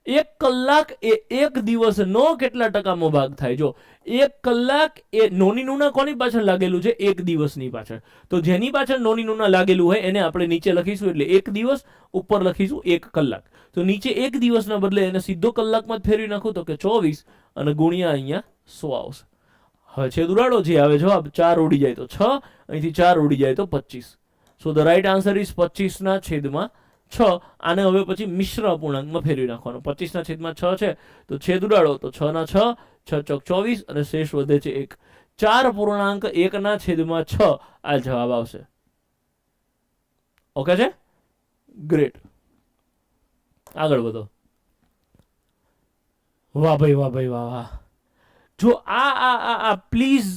1 કલાક એ 1 દિવસનો કેટલા ટકામાં ભાગ થાય? જો 1 કલાક એ નોની નુના કોની પાછળ લાગેલું છે? 1 દિવસની પાછળ. તો જેની પાછળ નોની નુના લાગેલું હોય એને આપણે નીચે લખીશું, એટલે 1 દિવસ, ઉપર લખીશું 1 કલાક. તો નીચે 1 દિવસના બદલે એને સીધો કલાકમાં જ ફેરવી નાખું તો કે 24 અને ગુણ્યા અહીંયા 100 આવશે. હવે છેદ ઉડાડો, જે આવે જવાબ 4 ઉડી જાય તો 6, અહીંથી 4 ઉડી જાય તો 25. સો ધ રાઈટ આન્સર ઇઝ 25/6. આને હવે પછી મિશ્ર અપૂર્ણાંકમાં ફેરવી નાખવાનો. 25/6 છે તો છેદ ઉડાડો તો 6 6 ચોક 24 અને શેષ વધે છે 1. 4.1/6 આ જવાબ આવશે. ઓકે છે, ગ્રેટ. આગળ વધો. વાહ ભાઈ વાહ ભાઈ વાહ વાહ. જો આ પ્લીઝ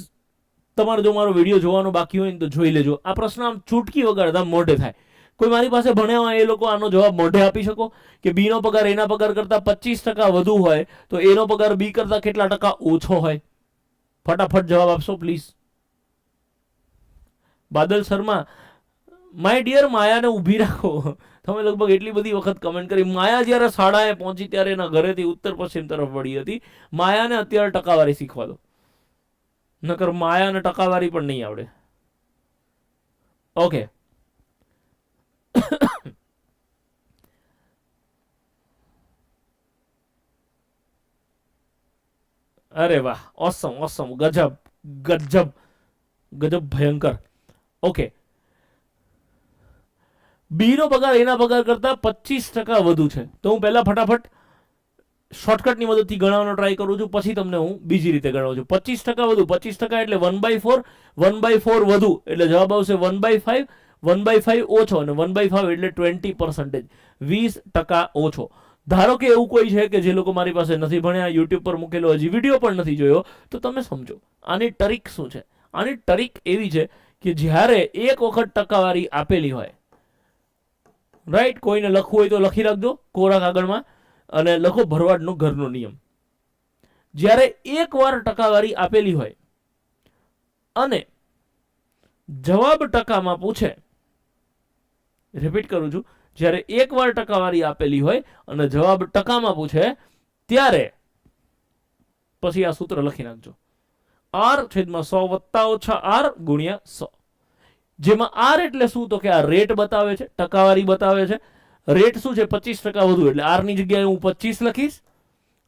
તમારે જો મારો વિડીયો જોવાનો બાકી હોય ને તો જોઈ લેજો. આ પ્રશ્ન આમ ચૂટકી વગાડતા મોઢે થાય. કોઈ મારી પાસે ભણ્યા હોય એ લોકો આનો જવાબ મોઢે આપી શકો કે બી નો પગાર એના પગાર કરતા 25% વધુ હોય તો એનો પગાર બી કરતા કેટલા ટકા ઓછો હોય? ફટાફટ જવાબ આપશો please. Badal Sharma, my dear, માયાને ઊભી રાખો. તમે લગભગ એટલી બધી વખત કમેન્ટ કરી. માયા જ્યારે શાળાએ પહોંચી ત્યારે એના ઘરેથી ઉત્તર પશ્ચિમ તરફ વળી હતી. માયાને અત્યારે ટકાવારી શીખવા દો, નકર માયાને ટકાવારી પણ નહીં આવડે. ઓકે, અરે વાહ, ઓસમ ઓસમ, ગજબ ગજબ ગજબ, ભયંકર. ઓકે, બી નો પગાર એના પગાર કરતા 25% વધુ છે. તો હું પહેલા ફટાફટ શોર્ટકટની મદદથી ગણવાનો ટ્રાય કરું છું, પછી તમને હું બીજી રીતે ગણાવું છું. 25% વધુ, 25% એટલે 1/4, 1/4 વધુ એટલે જવાબ આવશે 1/5, 1/5 ઓછો અને 1/5 એટલે 20%, 20% ઓછો. ધારો કે એવું કોઈ છે કે જે લોકો મારી પાસે નથી ભણ્યા, યુટ્યુબ પર મૂકેલો હજી વિડીયો પણ નથી જોયો, તો તમે સમજો આની ટ્રીક શું છે. આની ટ્રીક એવી છે કે જ્યારે એક વખત ટકાવારી આપેલી હોય, રાઈટ, કોઈને લખવું હોય તો લખી રાખજો કોરા કાગળમાં અને લખો ભરવાડનો ઘરનો નિયમ. જ્યારે એક વાર ટકાવારી આપેલી હોય અને જવાબ ટકામાં પૂછે, રિપીટ કરું છું, જ્યારે એક વાર ટકાવારી આપેલી હોય અને જવાબ ટકામાં પૂછે ત્યારે પછી આ સૂત્ર લખી નાખજો, R/100 + R × 100. જેમાં આર એટલે શું? તો કે આ રેટ બતાવે છે, ટકાવારી બતાવે છે. રેટ શું છે? 25% વધુ, એટલે આર ની જગ્યાએ હું 25 લખીશ.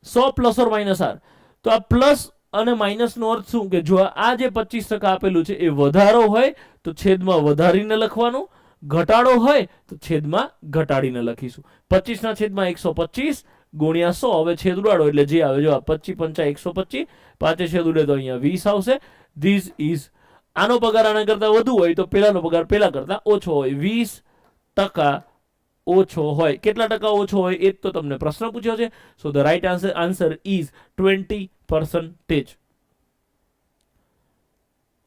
100 ± R. તો આ પ્લસ અને માઇનસ નો અર્થ શું? કે જો આ જે 25% આપેલું છે એ વધારો હોય તો છેદમાં વધારીને લખવાનું, ઘટાડો હોય તો છેદમાં ઘટાડીને લખીશું. 25/125 ગુણ્યા 100. હવે છેદ ઉડાડો એટલે જે આવે જવાબ 25 × 5 125, પાંચે છેદ ઉડે તો અહીંયા 20 આવશે. ધીસ ઇઝ, આનો પગાર આના કરતા વધુ હોય તો પેલાનો પગાર પેલા કરતા ઓછો હોય, 20% ઓછો હોય. કેટલા ટકા ઓછો હોય એ જ તો તમને પ્રશ્ન પૂછ્યો છે. સો ધ રાઈટ આન્સર ઇઝ 20%.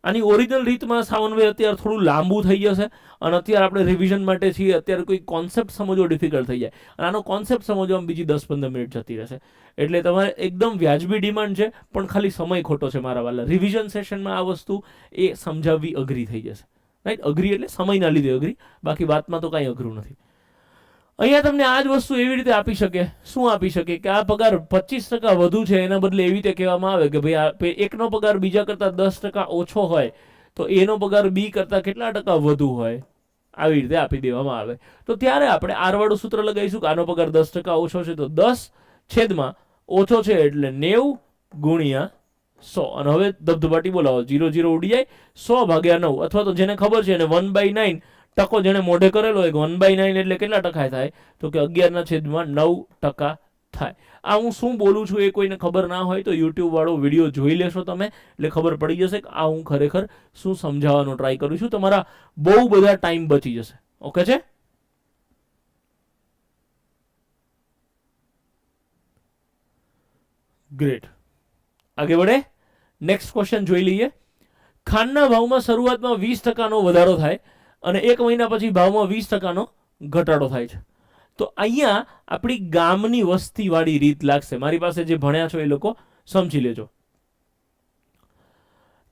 આની ઓરિજિનલ રીતમાં સાવનભાઈ અત્યારે થોડું લાંબુ થઈ જશે અને અત્યારે આપણે રિવિઝન માટે છીએ. અત્યારે કોઈ કોન્સેપ્ટ સમજવો ડિફિકલ્ટ થઈ જાય અને આનો કોન્સેપ્ટ સમજવામાં બીજી 10-15 મિનિટ જતી રહેશે. એટલે તમારે એકદમ વ્યાજબી ડિમાન્ડ છે, પણ ખાલી સમય ખોટો છે મારા વાલા. રિવિઝન સેશનમાં આ વસ્તુ એ સમજાવવી અઘરી થઈ જશે, રાઈટ. અઘરી એટલે સમયના લીધે અઘરી, બાકી વાતમાં તો કાંઈ અઘરું નથી. અહીંયા તમને આ જ વસ્તુ એવી રીતે આપી શકે. શું આપી શકે? કે આ પગાર 25% વધુ છે, એના બદલે એવી રીતે કહેવામાં આવે કે ભાઈ આ એકનો પગાર બીજા કરતા 10% ઓછો હોય તો એનો પગાર બી કરતા કેટલા ટકા વધુ હોય, આવી રીતે આપી દેવામાં આવે. તો ત્યારે આપણે આર વાળું સૂત્ર લગાવીશું કે આનો પગાર 10% ઓછો છે તો 10 છેદમાં ઓછો છે એટલે 90 ગુણ્યા 100. અને હવે ધબધબાટી બોલાવો, 0 0 ઉડી જાય, 100/9, અથવા તો જેને ખબર છે એને 1/9 ટકો જેને મોઢે કરેલો હોય 1/9 એટલે કેટલા ટકા થાય? તો કે 11/9 થાય. આ હું શું બોલું છું એ કોઈને ખબર ના હોય તો યુટ્યુબ વાળો વિડીયો જોઈ લેશો તમે, એટલે ખબર પડી જશે કે આ હું ખરેખર શું સમજાવવાનો ટ્રાય કરું છું. તમારા બહુ બધા ટાઈમ બચી જશે. ઓકે છે? ગ્રેટ. આગે बढ़े. નેક્સ્ટ ક્વેશ્ચન જોઈ લઈએ. ખાંડના ભાવમાં શરૂઆતમાં 20% વધારો થાય અને 1 મહિના પછી ભાવમાં 20% ઘટાડો થાય છે. તો અહીંયા આપણી ગામની વસ્તીવાળી રીત લાગશે. મારી પાસે જે ભણ્યા છો એ લોકો સમજી લેજો.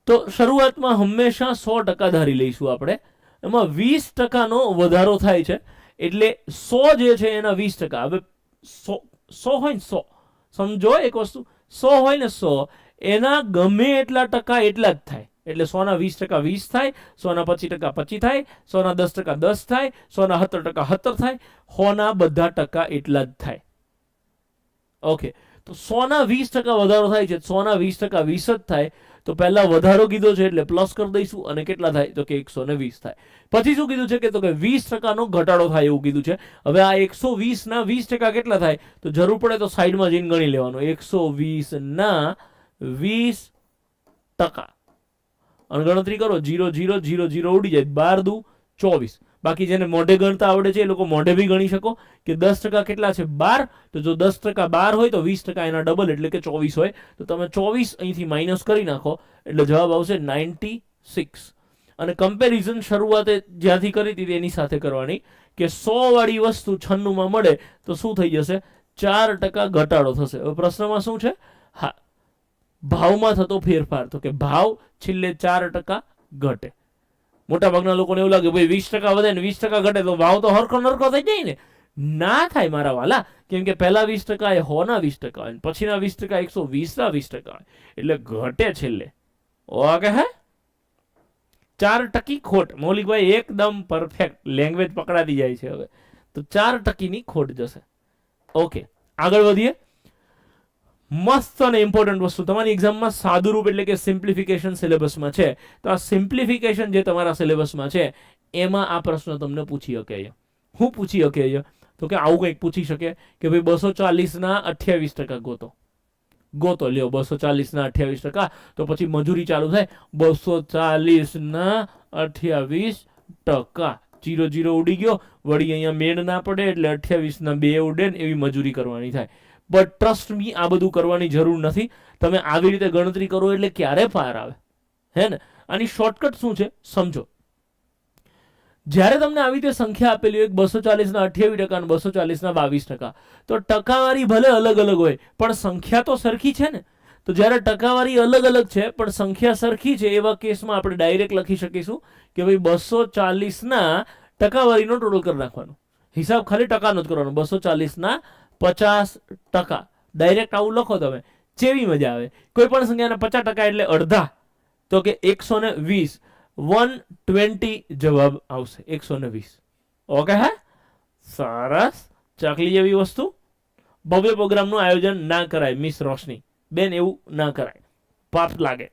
તો શરૂઆતમાં હંમેશા 100% ધારી લઈશું આપણે. એમાં 20%નો વધારો થાય છે એટલે 100 જે છે એના 20%. હવે 100 હોય ને 100, સમજો એક વસ્તુ, 100 હોય ને 100 એના ગમે એટલા ટકા એટલા જ થાય. એટલે 100 ના 20% 20 થાય, 100 ના 25% 25 થાય, 100 ના 10% 10 થાય, 100 ના 70% 70 થાય, 100 ના બધા ટકા એટલા જ થાય. ઓકે, તો 100 ના 20% વધારો થાય છે, 100 ના 20% 20 જ થાય. તો પહેલા વધારો કીધો છે એટલે પ્લસ કરી દઈશું અને કેટલા થાય? તો કે 120 થાય. પછી શું કીધું છે કે તો કે 20%નો ઘટાડો થાય એવું કીધું છે. હવે આ 120 ના 20% કેટલા થાય? તો જરૂર પડે તો સાઈડમાં જઈને ગણી લેવાનું. 120 ના 20%. અને ગણતરી કરો, 0 0 0 0 ઉડી જાય, 12 દુ 24. બાકી જેને મોઢે ગણતા આવડે છે એ લોકો મોઢે બી ગણી શકો કે 10% કેટલા છે? 12. તો જો 10% 12 હોય તો 20% એના ડબલ એટલે કે 24 હોય. તો તમે 24 અહીંથી માઇનસ કરી નાખો એટલે જવાબ આવશે 96. અને કમ્પેરિઝન શરૂઆતે જ્યાંથી કરી હતી એની સાથે કરવાની કે 100 વાળી વસ્તુ 96 માં મળે તો શું થઈ જશે? 4% ઘટાડો થશે. હવે પ્રશ્નમાં શું છે? હા, ભાવમાં થતો ફેરફાર. તો કે ભાવ છેલ્લે 4% ઘટે. મોટા ભાગના લોકોને એવું લાગે ભાઈ 20% વધે ને 20% ઘટે તો ભાવ તો હરખો નરખો થઈ જાય ને. ના થાય મારા વાલા, કેમ કે પહેલા 20% એ 100 ના 20% હોય, પછીના 20% 120 ના 20% હોય, એટલે ઘટે છેલ્લે. ઓકે હે? 4% ખોટ. મૌલિકભાઈ એકદમ પરફેક્ટ, લેંગ્વેજ પકડાતી જાય છે હવે. તો 4% ની ખોટ જશે. ઓકે, આગળ વધીએ. મસ્ત અને ઇમ્પોર્ટન્ટ વસ્તુ તમારી એક્ઝામમાં સાદુરૂપ એટલે કે સિમ્પ્લિફિકેશન સિલેબસમાં છે. તો આ સિમ્પ્લિફિકેશન જે તમારા સિલેબસમાં છે એમાં આ પ્રશ્ન તમને પૂછી શકે. હું પૂછી શકે તો કે આવું કંઈક પૂછી શકે કે ભાઈ 240 ના 28% ગોતો લ્યો. 240 ના 28%. તો પછી મજૂરી ચાલુ થાય. 240 ના 28%. 0 0 ઉડી ગયો, વળી અહીંયા મેળ ના પડે એટલે 28 ના 2 ઉડે ને એવી મજૂરી કરવાની થાય. બટ ટ્રસ્ટ મી, આ બધું કરવાની જરૂર નથી. તમે આવી રીતે ગણતરી કરો એટલે ક્યારે પાર આવે, હે ને? આની શોર્ટકટ શું છે સમજો. જ્યારે તમને આવી રીતે સંખ્યા આપેલી હોય 240 ના 28% અને 240 ના 22%, તો ટકાવારી ભલે અલગ અલગ હોય પણ સંખ્યા તો સરખી છે ને. તો જ્યારે ટકાવારી અલગ અલગ છે પણ સંખ્યા સરખી છે એવા કેસમાં આપણે ડાયરેક્ટ લખી શકીશું કે ભાઈ 240 ના ટકાવારીનો ટોટલ કરી નાખવાનો. હિસાબ ખાલી ટકાનો જ કરવાનો. 240 ના 50%. ડાયરેક્ટ આવું લખો તમે, જેવી મજા આવે. કોઈ પણ સંખ્યાના 50% એટલે અડધા. તો કે 120. 120 જવાબ આવશે. 120. ઓકે હે? સરસ. ચાકલી જેવી વસ્તુ. ભવ્ય પ્રોગ્રામનું આયોજન ના કરાય મિસ રોશની બેન, એવું ના કરાય, પાપ લાગે.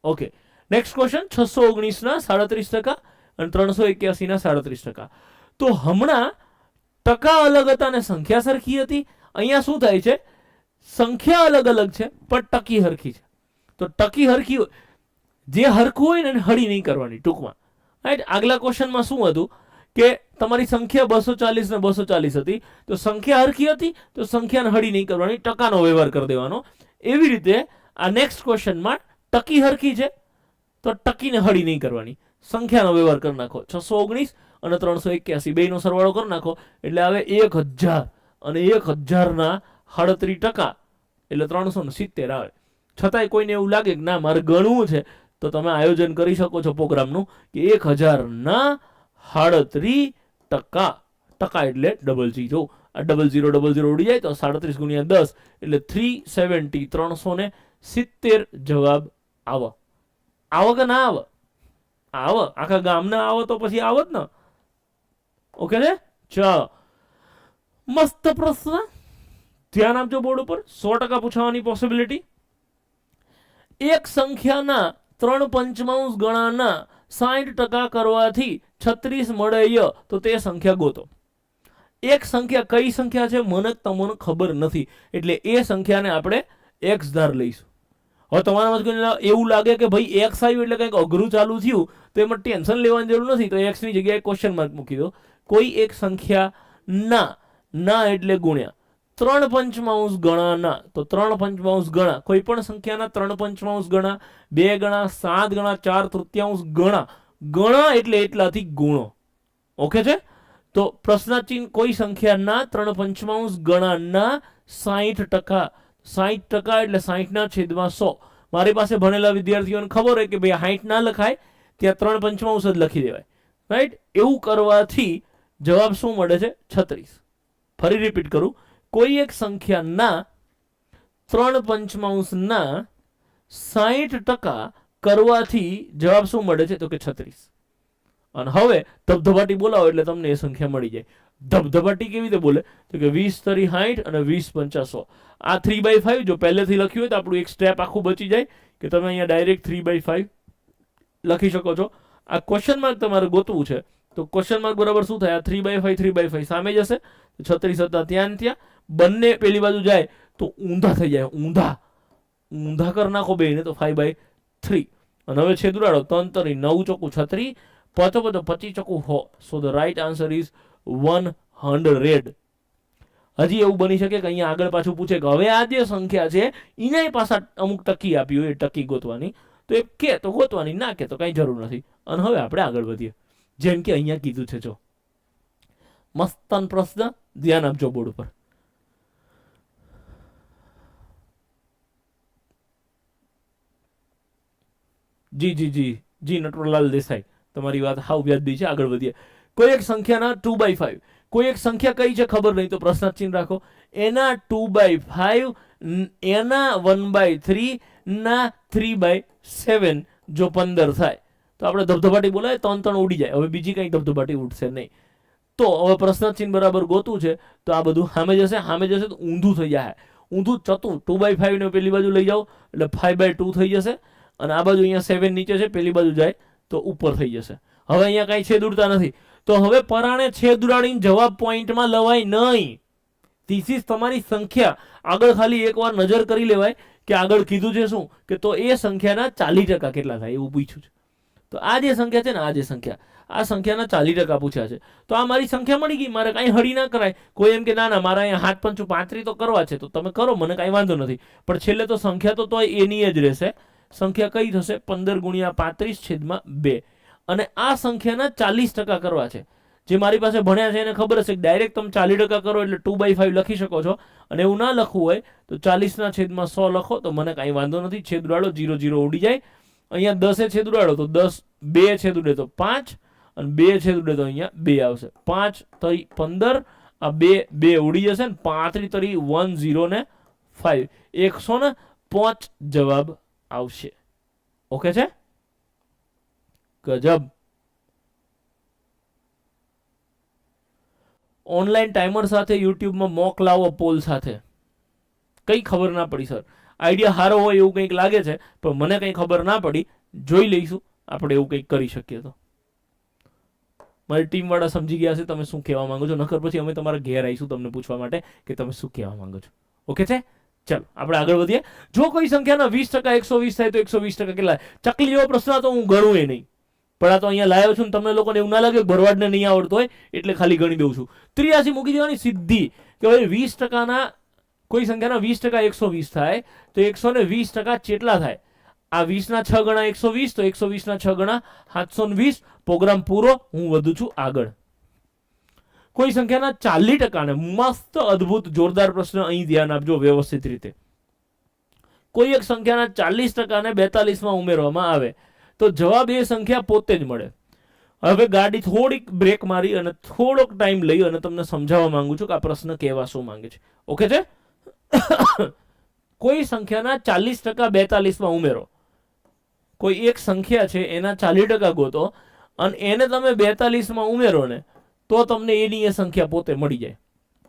Okay, next question. 619 ના 37% અને 381 ના 37%. તો હમણાં ટકા અલગ હતા અને સંખ્યા સરખી હતી. અહીંયા શું થાય છે? સંખ્યા અલગ અલગ છે પણ ટકી હરખી છે. તો ટકી હરખી, જે હરખું હોય ને એને હળી નહીં કરવાની ટૂંકમાં. રાઈટ? આગલા ક્વેશ્ચનમાં શું હતું કે તમારી સંખ્યા 240 ને 240 હતી, તો સંખ્યા હરખી હતી તો સંખ્યાને હળી નહીં કરવાની, ટકાનો વ્યવહાર કરી દેવાનો. એવી રીતે આ નેક્સ્ટ ક્વેશ્ચનમાં ટકી હરખી છે તો ટકીને હળી નહીં કરવાની, સંખ્યાનો વ્યવહાર કરી નાખો. 619 અને 381 બેનો સરવાળો કરી નાખો એટલે આવે 1000 અને 1000 ના 38% એટલે 370 આવે. છતાંય કોઈને એવું લાગે કે ના મારે ગણવું છે તો તમે આયોજન કરી શકો છો પ્રોગ્રામનું કે 1000 ના 38%. ટકા એટલે 00. આ 0000 ઉડી જાય તો 37 ગુણ્યા 10 એટલે 370. 370 જવાબ આવો. આવો કે ના આવો? આવો. આખા ગામના આવો તો પછી આવો જ ને. ઓકે ને? ચાલો, મસ્ત પ્રશ્ન. ધ્યાન આપજો બોર્ડ ઉપર. 100% પૂછવાની પોસિબિલિટી. એક સંખ્યાના 3/5 ગણાના 60% કરવાથી 36 મળે ય તો તે સંખ્યા ગોતો. એક સંખ્યા કઈ સંખ્યા છે મને તમને ખબર નથી, એટલે એ સંખ્યાને આપણે એક્સ ધાર લઈશું. હવે તમારામાં કોઈને એવું લાગે કે ભાઈ એક્સ આવ્યું એટલે કંઈક અઘરું ચાલુ થયું, તો એમાં ટેન્શન લેવાની જરૂર નથી. તો એક્સ ની જગ્યાએ ક્વેશ્ચન માર્ક મૂકી દો. કોઈ એક સંખ્યા ના એટલે ગુણ્યા 3/5 ગણા ના, તો 3/5 ગણા કોઈ પણ સંખ્યાના 3/5 ગણા, 2 ગણા, 7 ગણા, 4/3 ગણા એટલે એટલાથી ગુણો. ઓકે છે? તો પ્રશ્નાચિહ્ન કોઈ સંખ્યાના 3/5 ગણાના 60%. 60% એટલે 60/100. મારી પાસે ભણેલા વિદ્યાર્થીઓને ખબર હોય કે ભાઈ 60 ના લખાય, ત્યાં 3/5 જ લખી દેવાય. રાઈટ? એવું કરવાથી જવાબ શું મળે છે? 36. ફરી રિપીટ કરું, કોઈ એક સંખ્યાના 3/5 ના 60% કરવાથી જવાબ શું મળે છે? તો કે 36. અને હવે ધબધબાટી બોલાવો એટલે તમને એ સંખ્યા મળી જાય. ધબધબાટી કેવી રીતે બોલે? તો કે 20 તરી 60 અને 20 પંચા 100. આ 3/5 જો પહેલેથી લખ્યું હોય તો આપણું એક સ્ટેપ આખું બચી જાય કે તમે અહીંયા ડાયરેક્ટ 3/5 લખી શકો છો. આ ક્વેશ્ચન માર્ક તમારે ગોતવું છે, તો ક્વેશ્ચન માર્ક બરાબર શું થાય? આ 3/5 સામે જશે, 36 હતા ત્યાં ત્યાં, બંને પેલી બાજુ જાય તો ઊંધા થઈ જાય. ઊંધા કરી નાખો બેને તો 5/3. અને હવે છેદુડાડો, 3 તરી 9 ચોકું 36, 25 ચોકું 100. સો ધ રાઈટ આન્સર ઇઝ 100. હજી એવું બની શકે કે અહીંયા આગળ પાછું પૂછે કે હવે આ જે સંખ્યા છે એના પાછા અમુક ટકી આપી હોય, એ ટકી ગોતવાની, તો એ કે તો ગોતવાની, ના કે તો કઈ જરૂર નથી. અને હવે આપણે આગળ વધીએ, જેમ કે અહીંયા કીધું છે. જો મસ્તન પ્રશ્ન, ધ્યાન આપજો બોર્ડ ઉપર. જી નટવરલાલ દેસાઈ, તમારી વાત હાવ વ્યાજબી છે. આગળ વધીએ. કોઈ એક સંખ્યાના 2/5, કોઈ એક સંખ્યા કઈ છે ખબર નહીં તો પ્રશ્નાર્થ રાખો. એના 2/5 એના 1/3 ના 3/7 જો 15 થાય તો આપણે ધબધબાટી બોલાય, 3 ઉડી જાય. હવે બીજી કઈ ધબધબાટી ઉડશે નહીં. તો હવે પ્રશ્નાર્થ બરાબર ગોતું છે તો આ બધું સામે જશે તો ઊંધું થઈ જાય. ઊંધું ચતું 2/5 ને પેલી બાજુ લઈ જાઓ એટલે 5/2 થઈ જશે, અને આ બાજુ અહીંયા 7 નીચે છે, પેલી બાજુ જાય તો ઉપર થઈ જશે. હવે અહીંયા કઈ છેદ ઉડતા નથી, તો હવે પરાણે છેદ ઉડાડીને જવાબ પોઈન્ટમાં લવાય નહીં. ધીસ ઇઝ તમારી સંખ્યા. આગળ ખાલી એકવાર નજર કરી લેવાય કે આગળ કીધું છે શું, કે તો એ સંખ્યાના 40% કેટલા થાય એવું પૂછ્યું છે. તો આ જે સંખ્યા છે ને, આ જે સંખ્યા, આ સંખ્યાના 40% પૂછ્યા છે. તો આ મારી સંખ્યા મળી ગઈ, મારે કાંઈ હળી ના કરાય. કોઈ એમ કે ના મારા અહીંયા 7 × 5 = 35 તો કરવા છે, તો તમે કરો, મને કાંઈ વાંધો નથી. પણ છેલ્લે તો સંખ્યા તો એની જ રહેશે. સંખ્યા કઈ થશે? 15 × 35/2. અને આ સંખ્યાના 40% કરવા છે. જે મારી પાસે ભણ્યા છે એને ખબર હશે કે ડાયરેક્ટ તમે 40% કરો એટલે 2/5 લખી શકો છો. અને એવું ના લખવું હોય તો 40/100 લખો, તો મને કાંઈ વાંધો નથી. છેદ ઉડાડો, 0 0 ઉડી જાય. અહીંયા 10 છેદ ઉડાડો તો 10, 2 છેદ ઉડે તો 5, અને 2 છેદ ઉડે તો અહીંયા 2 આવશે. 5 તરી 15, આ 2 ઉડી જશે ને 35 તરી 1 0 ને 5, 105 જવાબ આવશે. ઓકે છે? ગજબ. ઓનલાઈન ટાઈમર સાથે યુટ્યુબમાં મોક લાવો પોલ સાથે. કઈ ખબર ના પડી સર. આઈડિયા સારો હોય એવું કંઈક લાગે છે, પણ મને કંઈ ખબર ના પડી. જોઈ લઈશું આપણે એવું કંઈક કરી શકીએ તો. મારી ટીમ વાળા સમજી ગયા છે તમે શું કહેવા માંગો છો, નકર પછી અમે તમારા ઘેર આવીશું તમને પૂછવા માટે કે તમે શું કહેવા માંગો છો. ઓકે છે? ચાલો આપણે આગળ વધીએ. જો કોઈ સંખ્યાના 20% 120 થાય તો 120% કેટલા? ચકલી જેવો પ્રશ્ન તો હું ગણું એ નહીં, પણ આ તો અહીંયા લાવ્યો છું ને તમને લોકોને એવું ના લાગે ભરવાડને નહીં આવડતો હોય એટલે ખાલી ગણી દઉં છું. 83 મૂકી દેવાની સીધી કે ભાઈ 20%ના કોઈ સંખ્યાના 20% 120 થાય તો 120% કેટલા થાય? આ 20 ના 6 ગણા 120, તો 120 ના 6 ગણા 720. પ્રોગ્રામ પૂરો. હું વધુ છું આગળ. કોઈ સંખ્યાના 40% ને મસ્ત અદ્ભુત જોરદાર પ્રશ્ન, અહીં ધ્યાન આપજો વ્યવસ્થિત રીતે. કોઈ એક સંખ્યાના 40% ને 42 માં ઉમેરવામાં આવે તો જવાબ એ સંખ્યા પોતે જ મળે. હવે ગાડી થોડીક બ્રેક મારી અને થોડોક ટાઈમ લઈ અને તમને સમજાવવા માંગુ છું કે આ પ્રશ્ન કહેવા શું માંગે છે. ઓકે છે? કોઈ સંખ્યાના 40% 42 માં ઉમેરો. કોઈ એક સંખ્યા છે એના 40% ગોતો અને એને તમે 42 માં ઉમેરો ને તો તમને એની એ સંખ્યા પોતે મળી જાય.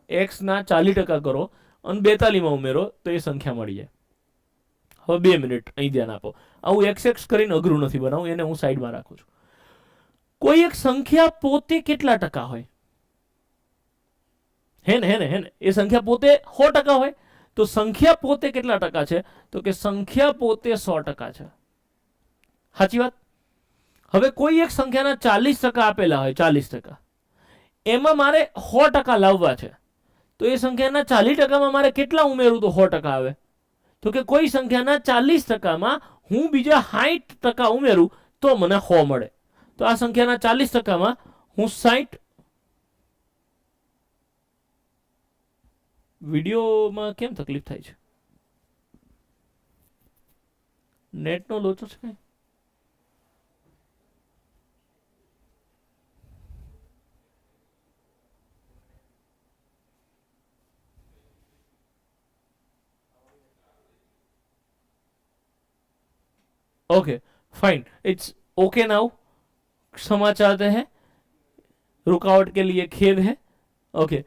x ના 40% કરો અને 42 માં ઉમેરો તો એ સંખ્યા મળી જાય. હવે 2 મિનિટ અહીં ધ્યાન આપો. આવું x કરીને અઘરું નથી બનાવું, એને હું સાઈડમાં રાખું છું. કોઈ એક સંખ્યા પોતે કેટલા ટકા હોય? હે ને એ સંખ્યા પોતે 100% હોય. તો સંખ્યા પોતે કેટલા ટકા છે? તો કે સંખ્યા પોતે 100% છે. સાચી વાત. હવે કોઈ એક સંખ્યાના 40% આપેલા હોય, 40%, એમાં મારે 100% લાવવા છે. તો એ સંખ્યાના 40%માં મારે કેટલા ઉમેરું તો 100% આવે? તો કે કોઈ સંખ્યાના 40%માં હું બીજા 60% ઉમેરું તો મને 100 મળે. તો આ સંખ્યાના 40%માં હું 60. વિડીયોમાં કેમ તકલીફ થાય છે? નેટનો લોચો છે કઈ? Okay fine, it's okay now. क्षमा चाहते हैं, रुकावट के लिए खेद है. ओके.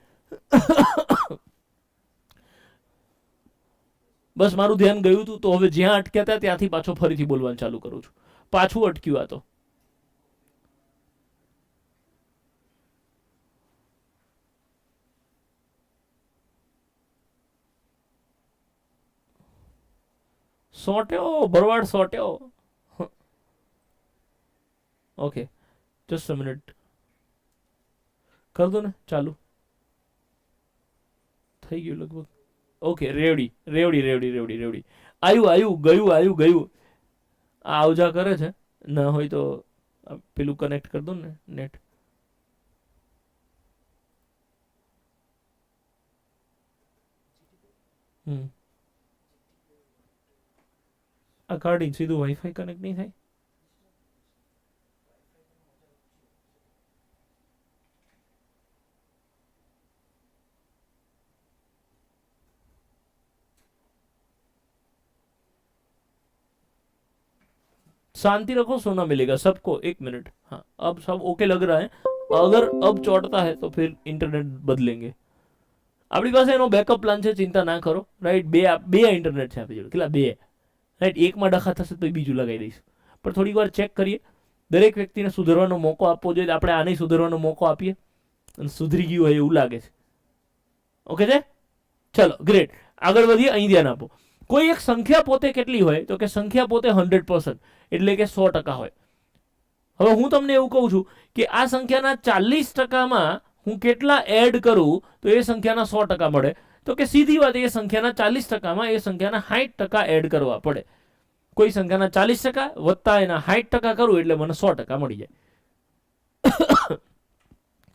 બસ મારું ધ્યાન ગયું હતું, તો હવે જ્યાં અટક્યા હતા ત્યાંથી પાછો ફરીથી બોલવાનું ચાલુ કરું છું. પાછું અટક્યું આ તો. સોટ્યો ભરવાડ, સોટ્યો. Okay, just a minute. કર દો ને ચાલુ. થઈ ગયું લગભગ. ઓકે, રેવડી રેવડી રેવડી રેવડી રેવડી. આવ્યું ગયું ગયું. આ આવજા કરે છે. ના હોય તો પેલું કનેક્ટ કરી દો ને નેટ. આ કાઢી સીધું વાઈફાઈ કનેક્ટ નહીં થાય. शांति रखो, सोना मिलेगा सबको. 1 मिनट. हाँ, अब सब ओके लग रहा है. अगर अब चौटता है तो फिर इंटरनेट बदलेंगे. આપણી પાસે એનો બેકઅપ પ્લાન છે, ચિંતા ના કરો. રાઈટ, બે ઇન્ટરનેટ છે આપણી જોડે. કેટલા? 2. રાઈટ, એકમાં ડખા થશે તો બીજું લગાવી દઈશું. પણ થોડીક વાર ચેક કરીએ. દરેક વ્યક્તિને સુધરવાનો મોકો આપવો જોઈએ. આપણે આને સુધરવાનો મોકો આપીએ અને સુધરી ગયું હોય એવું લાગે છે. ઓકે છે? ચલો ગ્રેટ, આગળ વધીએ. અહીં ધ્યાન આપો. કોઈ એક સંખ્યા પોતે કેટલી હોય? તો કે સંખ્યા પોતે 100%, એટલે કે 100% હોય. હવે હું તમને એવું કહું છું કે આ સંખ્યાના 40%માં હું કેટલા એડ કરું તો એ સંખ્યાના 100% મળે. તો કે સીધી વાત, એ સંખ્યાના 40%માં એ સંખ્યાના 60% એડ કરવા પડે. કોઈ સંખ્યાના 40% વત્તા એના 60% કરું એટલે મને 100% મળી જાય.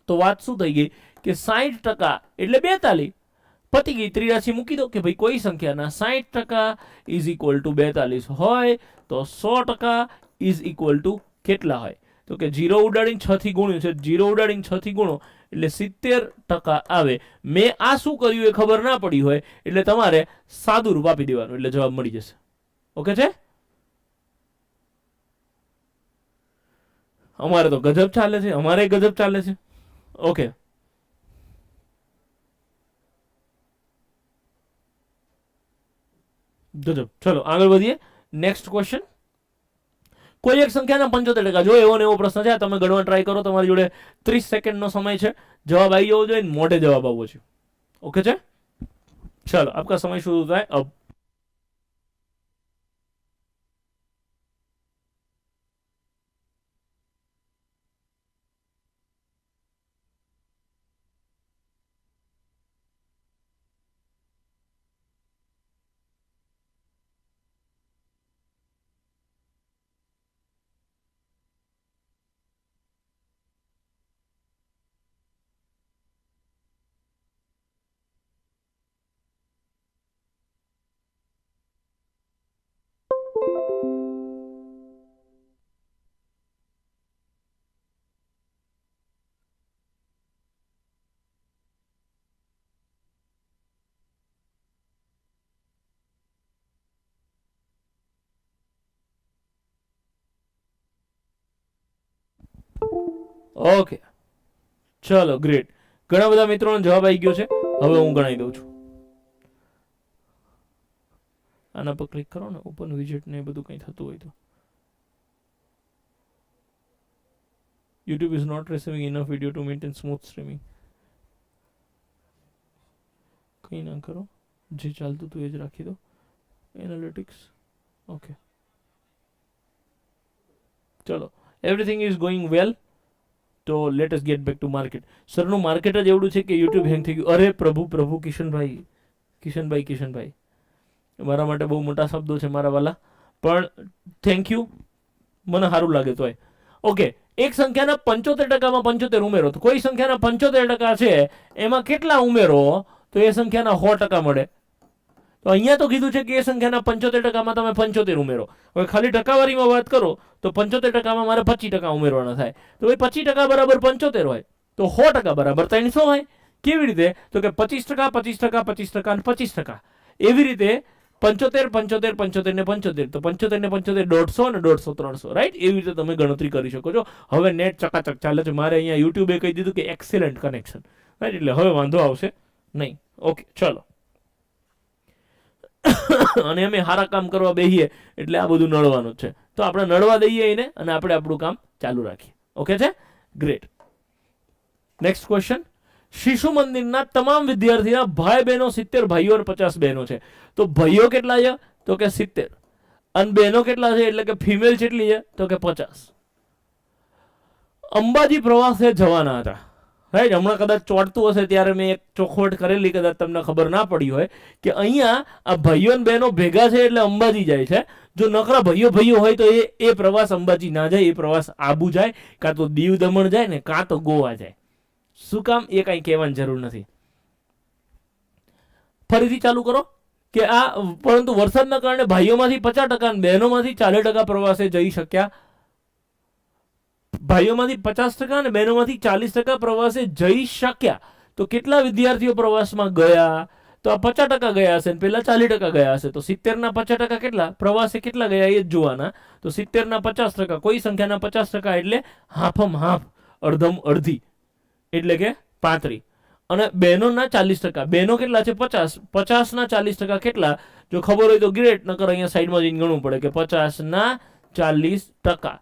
તો વાત શું થઈ ગઈ કે 60% એટલે 42. પતી ગઈ. ત્રિરાશી મૂકી દો કે ભાઈ કોઈ સંખ્યાના 60% ઇઝ ઇક્વલ ટુ 42 હોય તો 100% ઇઝ ઇક્વલ ટુ કેટલા હોય? તો કે 0 ઉડાડીને 6 થી ગુણ્યું છે. 0 ઉડાડીને 6 થી ગુણો એટલે 70% આવે. મેં આ શું કર્યું એ ખબર ના પડી હોય એટલે તમારે સાદું રૂપ આપી દેવાનું એટલે જવાબ મળી જશે. ઓકે છે? અમારે તો ગજબ ચાલે છે. અમારે ગજબ ચાલે છે. ઓકે, ગજબ. ચલો આગળ વધીએ. Next question. કોઈ એક સંખ્યાના 75%. જો એવો ને એવો પ્રશ્ન છે, તમે ગણવા ટ્રાય કરો. તમારી જોડે 30 સેકન્ડનો સમય છે. જવાબ આવી જવો જોઈએ, મોઢે જવાબ આવવો છે. ઓકે છે? ચલો આપકા સમય शुरू होता है अब. ઓકે ચલો ગ્રેટ. ઘણા બધા મિત્રોનો જવાબ આવી ગયો છે. હવે હું ગણાવી દઉં છું. આના પર ક્લિક કરો ને, ઓપન વિજેટ ને એ બધું કંઈ થતું હોય તો. YouTube is not receiving enough video to maintain smooth streaming. કંઈ ના કરો, જે ચાલતું હતું એ જ રાખી દો. એનાલિટિક્સ ઓકે, ચલો એવરીથિંગ ઇઝ ગોઈંગ વેલ. તો let us get back to market. સરનું માર્કેટ જ એવડું છે કે યુટ્યુબ હેંગ થઈ ગયું. અરે પ્રભુ કિશનભાઈ મારા માટે બહુ મોટા શબ્દો છે મારા વાલા, પણ થેન્ક યુ, મને સારું લાગે તોય. ઓકે, એક સંખ્યાના 75% 75 ઉમેરો, તો કોઈ સંખ્યાના 75% છે એમાં કેટલા ઉમેરો તો એ સંખ્યાના 100% મળે. તો અહીંયા તો કીધું છે કે એ સંખ્યાના 75%માં તમે 75 ઉમેરો. હવે ખાલી ટકાવારીમાં વાત કરો તો 75%માં મારે 25% ઉમેરવાના થાય. તો ભાઈ 25% બરાબર 75 હોય તો 100% બરાબર 300 હોય. કેવી રીતે? તો કે 25%, 25%, 25% અને 25%. એવી રીતે 75, 75, 75 ને 75, તો 75 ને 75 150 અને 150 300, રાઈટ? એવી રીતે તમે ગણતરી કરી શકો છો. હવે નેટ ચકાચક ચાલે છે. મારે અહીંયા યુટ્યુબે કહી દીધું કે એક્સેલન્ટ કનેક્શન, રાઈટ? એટલે હવે વાંધો આવશે નહીં. ઓકે, ચલો. અને અમે સારા કામ કરવા બેહીએ એટલે આ બધું નડવાનું જ છે. તો આપણે નડવા દઈએ એને અને આપણે આપણું કામ ચાલુ રાખીએ. ઓકે છે? ગ્રેટ. Next question. શિશુ મંદિરના તમામ વિદ્યાર્થીના ભાઈ બહેનો 70, ભાઈઓ 50 બહેનો છે. તો ભાઈઓ કેટલા છે? તો કે 70. અને બહેનો કેટલા છે? એટલે કે ફિમેલ કેટલી છે? તો કે 50. અંબાજી પ્રવાસે જવાના હતા, રાઈટ? હમણાં કદાચ ચોટતું હશે ત્યારે મેં એક ચોખવટ કરેલી, કદાચ તમને ખબર ના પડી હોય કે અહીંયા આ ભાઈઓ અને બહેનો ભેગા છે એટલે અંબાજી જાય છે. જો નકરા ભાઈઓ હોય તો એ પ્રવાસ અંબાજી ના જાય, એ પ્રવાસ આબુ જાય, કાં તો દીવ દમણ જાય ને કાં તો ગોવા જાય. શું કામ? એ કાંઈ કહેવાની જરૂર નથી. ફરીથી ચાલુ કરો કે આ પરંતુ વરસાદના કારણે ભાઈઓમાંથી 50% અને બહેનોમાંથી 40% પ્રવાસે જઈ શક્યા. ભાઈઓમાંથી 50% અને બહેનોમાંથી 40% પ્રવાસે જઈ શક્યા. તો કેટલા વિદ્યાર્થીઓ પ્રવાસમાં ગયા? તો આ 50% ગયા હશે, પેલા 40% ગયા હશે. તો 70 ના 50% કેટલા? પ્રવાસે કેટલા ગયા એ જ જોવાના. તો 70 ના 50%, કોઈ સંખ્યાના 50% એટલે હાફમ હાફ, અડધમ અડધી, એટલે કે 35. અને બહેનોના 40%. બહેનો કેટલા છે? 50. 50 ના 40% કેટલા? જો ખબર હોય તો ગ્રેટ, નકર અહીંયા સાઈડમાં જઈને ગણવું પડે કે 50 ના 40%.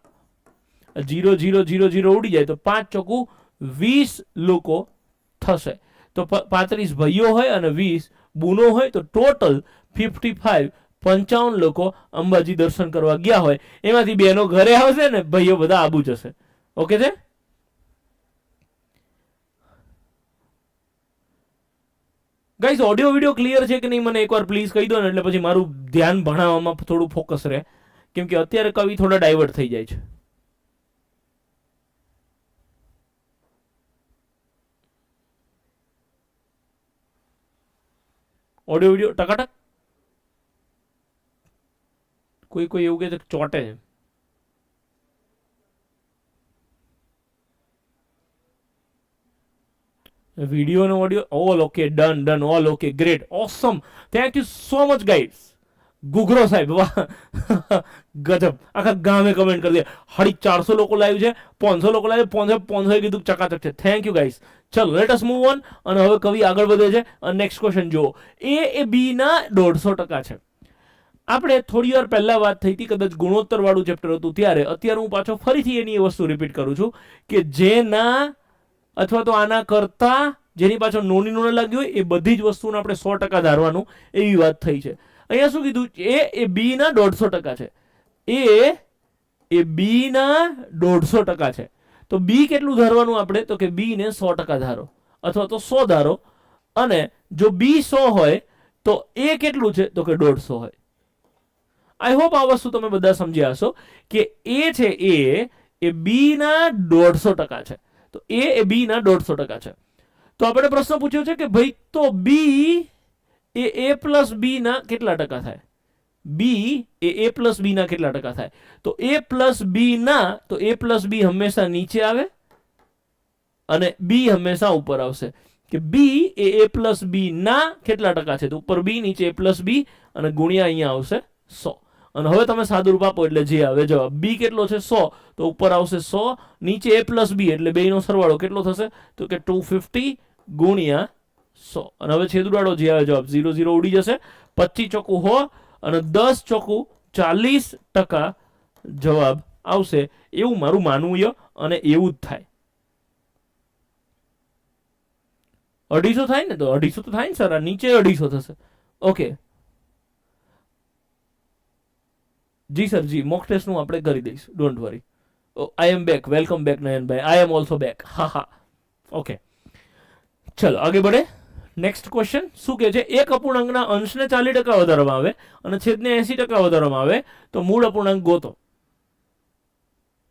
0 0 0 0 ઉડી જાય તો 5 ચોકુ 20 લોકો થશે. તો 35 ભાઈઓ હોય અને 20 બૂનો હોય તો ટોટલ 55, 55 લોકો અંબાજી દર્શન કરવા ગયા હોય. એમાંથી બહેનો ઘરે આવશે ને ભાઈઓ બધા આબુ જશે. ઓકે છે? ગાઈઝ, ઓડિયો વિડીયો ક્લિયર છે કે નહીં મને એકવાર પ્લીઝ કહી દો ને, એટલે પછી મારું ધ્યાન ભણાવવામાં થોડું ફોકસ રહે, કેમ કે અત્યારે કવિ થોડા ડાયવર્ટ થઈ જાય છે. ઓડિયો વિડીયો ટકાટક. કોઈ એવું કે ચોટે છે. વિડીયો અને audio all okay, done all okay, great, awesome, thank you so much guys. ગુગરો સાહેબ, વાહ, ગજબ. આખા ગામે કમેન્ટ કરી દે. 450 લોકો લાઈવ છે, 500 લોકો લાઈવ, 500 કીધું ચકાચક છે. Thank you guys. ચલો લેટ અસ મૂવ ઓન. અને હવે કવિ આગળ વધે છે અને નેક્સ્ટ ક્વેશ્ચન જુઓ. એ બી ના 150% છે. આપણે થોડી વાર પહેલા વાત થઈ હતી, કદાચ ગુણોત્તર વાળું ચેપ્ટર હતું ત્યારે. અત્યારે હું પાછો ફરીથી એની એ વસ્તુ રિપીટ કરું છું કે જેના અથવા તો આના કરતા જેની પાછળ નોની નોને લાગ્યું હોય એ બધી જ વસ્તુને આપણે 100% ધારવાનું, એવી વાત થઈ છે. અહીંયા શું કીધું? એ બી ના 150% છે. એ બી ના 150% છે. તો બી કેટલું ધારવાનું આપણે? તો કે બી ને 100% ધારો અથવા તો 100 ધારો. અને જો બી 100 હોય તો એ કેટલું છે? તો કે 150 હોય. આઈ હોપ આ વસ્તુ તમે બધા સમજ્યા હશો કે એ છે એ બી ના 150% છે. તો એ બી ના 150% છે. તો આપણે પ્રશ્ન પૂછ્યો છે કે ભાઈ તો બી એ પ્લસ બી ના કેટલા ટકા થાય? બી એ પ્લસ બી ના કેટલા ટકા થાય? તો એ પ્લસ બી ના, તો એ પ્લસ બી હંમેશા નીચે આવે અને બી હંમેશા ઉપર આવશે. કે બી એ પ્લસ બી ના કેટલા ટકા છે? તો ઉપર બી, નીચે એ પ્લસ બી અને ગુણ્યા અહીંયા આવશે 100. અને હવે તમે સાદુરૂપ આપો એટલે જે આવે જવાબ. બી કેટલો છે? 100. તો ઉપર આવશે 100, નીચે એ પ્લસ બી એટલે બેનો સરવાળો કેટલો થશે? તો કે 250 ગુણ્યા 100. અને હવે છેદુડાડો જે આવે જવાબ 0 0 ઉડી જશે. 25 ચોકુ 100 અને 10 ચોકુ 40% જવાબ આવશે એવું મારું માનવું છે અને એવું જ થાય. 250 થાય ને, તો 250 તો થાય ને સર, આ નીચે 250 થશે. ઓકે જી સર, જી મોક ટેસ્ટનું આપણે કરી દઈશું, don't worry. I am back, welcome back નયનભાઈ, આઈ એમ ઓલ્સો બેક. હા હા, ઓકે ચલો આગે बढ़े. નેક્સ્ટ ક્વેશ્ચન શું કહે છે? એક અપૂર્ણાંકના અંશને 40% વધારવામાં આવે અને છેદને 80% વધારવામાં આવે તો મૂળ અપૂર્ણાંક ગોતો.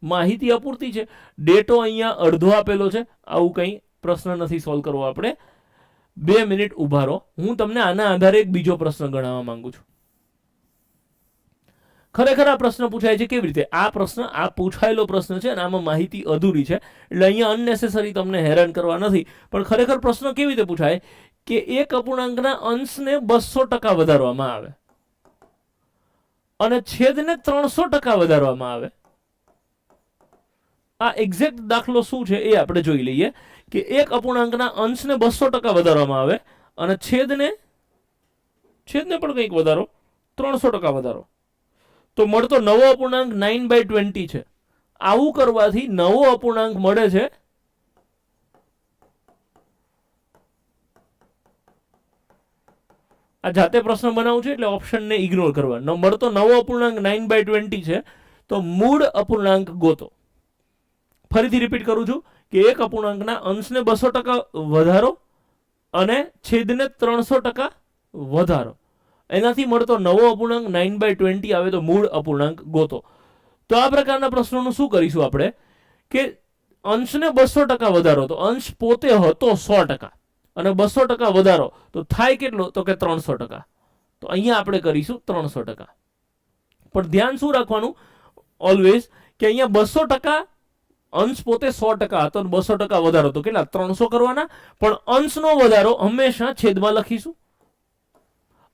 માહિતી અપૂરતી છે, ડેટો અહીંયા અડધો આપેલો છે, આવું કંઈ પ્રશ્ન નથી સોલ્વ કરવો આપણે. 2 મિનિટ ઉભા રહો, હું તમને આના આધારે એક બીજો પ્રશ્ન ગણાવવા માંગુ છું. ખરેખર આ પ્રશ્ન પૂછાય છે કેવી રીતે? આ પ્રશ્ન, આ પૂછાયેલો પ્રશ્ન છે અને આમાં માહિતી અધૂરી છે, એટલે અહીંયા અનનેસેસરી તમને હેરાન કરવા નથી. પણ ખરેખર પ્રશ્ન કેવી રીતે પૂછાય કે એક અપૂર્ણાંકના અંશને 200% વધારવામાં આવે અને છેદને 300% વધારવામાં આવે. આ એક્ઝેક્ટ દાખલો શું છે એ આપણે જોઈ લઈએ કે એક અપૂર્ણાંકના અંશને 200% વધારવામાં આવે અને છેદને પણ કંઈક વધારો, 300% વધારો, તો મળતો નવો અપૂર્ણાંક 9/20 છે. આવું કરવાથી નવો અપૂર્ણાંક મળે છે આ જાતે પ્રશ્ન બનાવું છું એટલે ઓપ્શનને ઇગ્નોર કરવા. મળતો નવો અપૂર્ણાંક 9/20 છે, તો મૂળ અપૂર્ણાંક ગોતો. ફરીથી રિપીટ કરું છું કે એક અપૂર્ણાંકના અંશને 200% વધારો અને છેદને 300% વધારો, એનાથી મળતો નવો અપૂર્ણાંક 9/20 આવે તો મૂળ અપૂર્ણાંક ગોતો. તો આ પ્રકારના પ્રશ્નોનું શું કરીશું આપણે કે અંશને 200% વધારો, તો અંશ પોતે હતો 100% અને 200% વધારો તો થાય કેટલો? તો કે 300%. તો અહીંયા આપણે કરીશું 300%. પણ ધ્યાન શું રાખવાનું ઓલવેઝ કે અહીંયા 200%, અંશ પોતે 100% હતો, 200% વધારો તો કેટલા? 300 કરવાના. પણ અંશનો વધારો હંમેશા છેદમાં લખીશું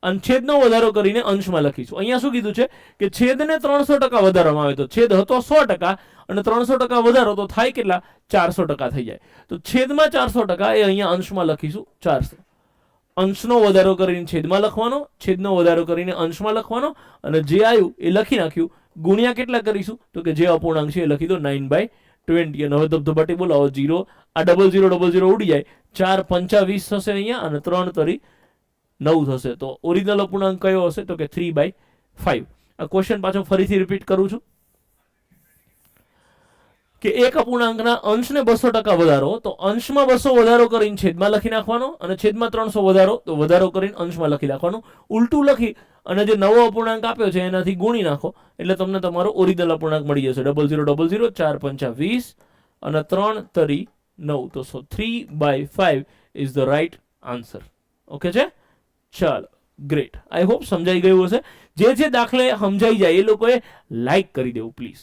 અને છેદનો વધારો કરીને અંશમાં લખીશું. અહીંયા શું કીધું છે કે છેદને 300% વધારવામાં આવે તો છેદ હતો 100% અને 300% વધારો તો થાય કેટલા? 400% થઈ જાય. તો છેદમાં 400% એ અહીંયા અંશમાં લખીશું 400. અંશનો વધારો કરીને છેદમાં લખવાનો, છેદનો વધારો કરીને અંશમાં લખવાનો અને જે આવ્યું એ લખી નાખ્યું. ગુણ્યા કેટલા કરીશું? તો કે જે અપૂર્ણાંક છે એ લખી દો 9/20. અને હવે ધબધબાટી બોલાવો 0, આ 0000 ઉડી જાય, 4 5 20 થશે અહીંયા અને 3 તરી 9 થશે. તો ઓરિજિનલ અપૂર્ણાંક કયો હશે? તો કે 3/5. આ ક્વેશ્ચન પાછો ફરીથી રિપીટ કરું છું કે એક અપૂર્ણાંકના અંશને 200% વધારો, તો અંશમાં 200 વધારો કરીને છેદમાં લખી નાખવાનો અને છેદમાં 300 વધારો, તો વધારો કરીને અંશમાં લખી નાખવાનું. ઉલટું લખી અને જે નવો અપૂર્ણાંક આપ્યો છે એનાથી ગુણી નાખો એટલે તમને તમારો ઓરિજિનલ અપૂર્ણાંક મળી જશે. 0000, 4 5 20 અને 3 તરી 9. તો 3/5 is the right answer. Okay છે? ચાલો, ગ્રેટ. આઈ હોપ સમજાઈ ગયું હશે. જે દાખલે સમજાઈ જાય એ લોકોએ લાઈક કરી દેવું પ્લીઝ.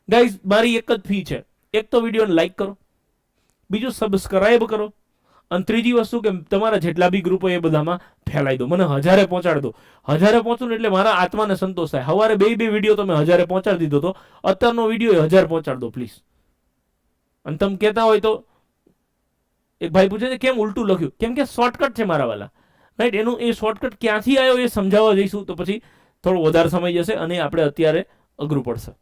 ગાઈઝ, મારી એક જ ફી છે. એક તો વિડીયોને લાઈક કરો, બીજું સબસ્ક્રાઇબ કરો, અને ત્રીજી વસ્તુ કે તમારા જેટલા બી ગ્રુપ હોય એ બધામાં ફેલાઈ દો. મને 1000 પહોંચાડી દો. 1000 પહોંચું ને એટલે મારા આત્માને સંતોષ થાય. સવારે બે વિડીયો તમે 1000 પહોંચાડી દીધો તો અત્યારનો વિડીયો 1000 પહોંચાડી દો પ્લીઝ. અને તમે કહેતા હોય તો એક ભાઈ પૂછે છે કેમ ઉલટું લખ્યું? કેમ કે શોર્ટકટ છે મારા વાલા, રાઈટ? એનું એ શોર્ટકટ ક્યાંથી આવ્યો એ સમજાવવા જઈશું તો પછી થોડો વધારે સમય જશે અને આપણે અત્યારે અઘરું પડશે.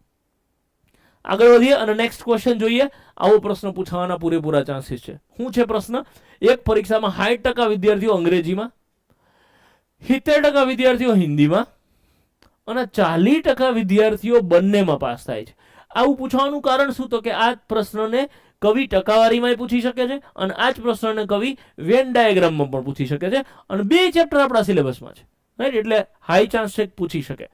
આગળ વધીએ અને નેક્સ્ટ ક્વેશ્ચન જોઈએ. આવો પ્રશ્ન પૂછવાના પૂરેપૂરા ચાન્સીસ છે. શું છે પ્રશ્ન? એક પરીક્ષામાં 60% વિદ્યાર્થીઓ અંગ્રેજીમાં, 70% વિદ્યાર્થીઓ હિન્દીમાં અને 40% વિદ્યાર્થીઓ બંનેમાં પાસ થાય છે. આવું પૂછવાનું કારણ શું? તો કે આ પ્રશ્નને કવિ ટકાવારીમાં પૂછી શકે છે અને આ જ પ્રશ્નને કવિ વેન ડાયાગ્રામમાં પણ પૂછી શકે છે અને 2 ચેપ્ટર આપણા સિલેબસમાં છે, રાઈટ? એટલે હાઈ ચાન્સ છે પૂછી શકે.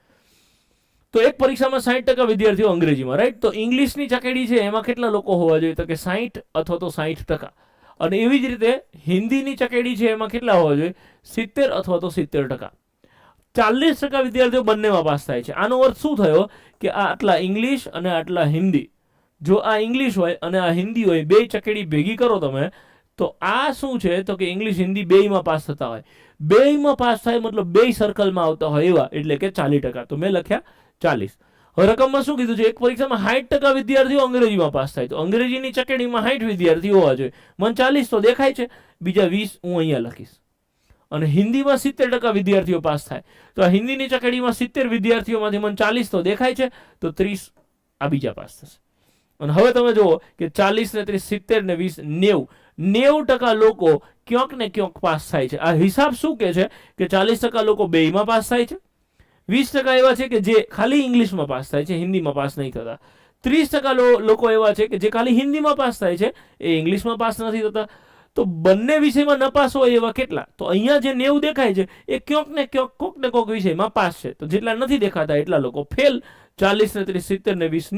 તો એક પરીક્ષામાં 60% વિદ્યાર્થીઓ અંગ્રેજીમાં, રાઈટ? તો ઇંગ્લિશની ચકેડી છે એમાં કેટલા લોકો હોવા જોઈએ? તો કે 60 અથવા તો 60%. અને એવી જ રીતે હિન્દીની ચકેડી છે એમાં કેટલા હોવા જોઈએ? 70 અથવા તો 70%. 40% વિદ્યાર્થીઓ બંનેમાં પાસ થાય છે. આનો અર્થ શું થયો કે આ આટલા ઇંગ્લિશ અને આટલા હિન્દી, જો આ ઇંગ્લિશ હોય અને આ હિન્દી હોય, 2 ચકેડી ભેગી કરો તમે તો આ શું છે? તો કે ઇંગ્લિશ હિન્દી બેયમાં પાસ થતા હોય. બેયમાં પાસ થાય મતલબ 2 સર્કલમાં આવતા હોય એવા, એટલે કે 40%. તો મેં લખ્યા 40. હવે રકમમાં શું કીધું છે? એક પરીક્ષામાં 60% વિદ્યાર્થીઓ અંગ્રેજીમાં પાસ થાય, તો અંગ્રેજીની ચકેડીમાં 60 વિદ્યાર્થીઓ હોવા જોઈએ. મને 40 તો દેખાય છે, બીજા 20 હું અહીંયા લખીશ. અને હિન્દીમાં 70% વિદ્યાર્થીઓ પાસ થાય, તો આ હિન્દીની ચકેડીમાં 70 વિદ્યાર્થીઓમાંથી મને 40 તો દેખાય છે, તો 30 આ બીજા પાસ થશે. અને હવે તમે જુઓ કે 40 ને 30 70 ને 20 90% લોકો ક્યાંક ને ક્યાંક પાસ થાય છે. આ હિસાબ શું કે છે કે 40% લોકો બેયમાં પાસ થાય છે, 20% એવા છે કે જે ખાલી ઇંગ્લિશમાં પાસ થાય છે, હિન્દીમાં પાસ નહીં થતા, 30% લોકો એવા છે કે જે ખાલી હિન્દીમાં પાસ થાય છે, એ ઇંગ્લિશમાં પાસ નથી થતા. તો બંને વિષયમાં નપાસ હોય એવા કેટલા? તો અહીંયા જે 90 દેખાય છે એ ક્યાંક ને ક્યાંક કોક ને કોક વિષયમાં પાસ છે. તો જેટલા નથી દેખાતા એટલા લોકો ફેલ. 40 ને 30 70 ને 20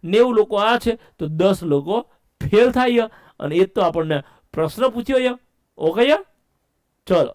90 લોકો આ છે તો 10 લોકો ફેલ થાય. અને એ તો આપણને પ્રશ્ન પૂછ્યો. ઓકે, ચલો.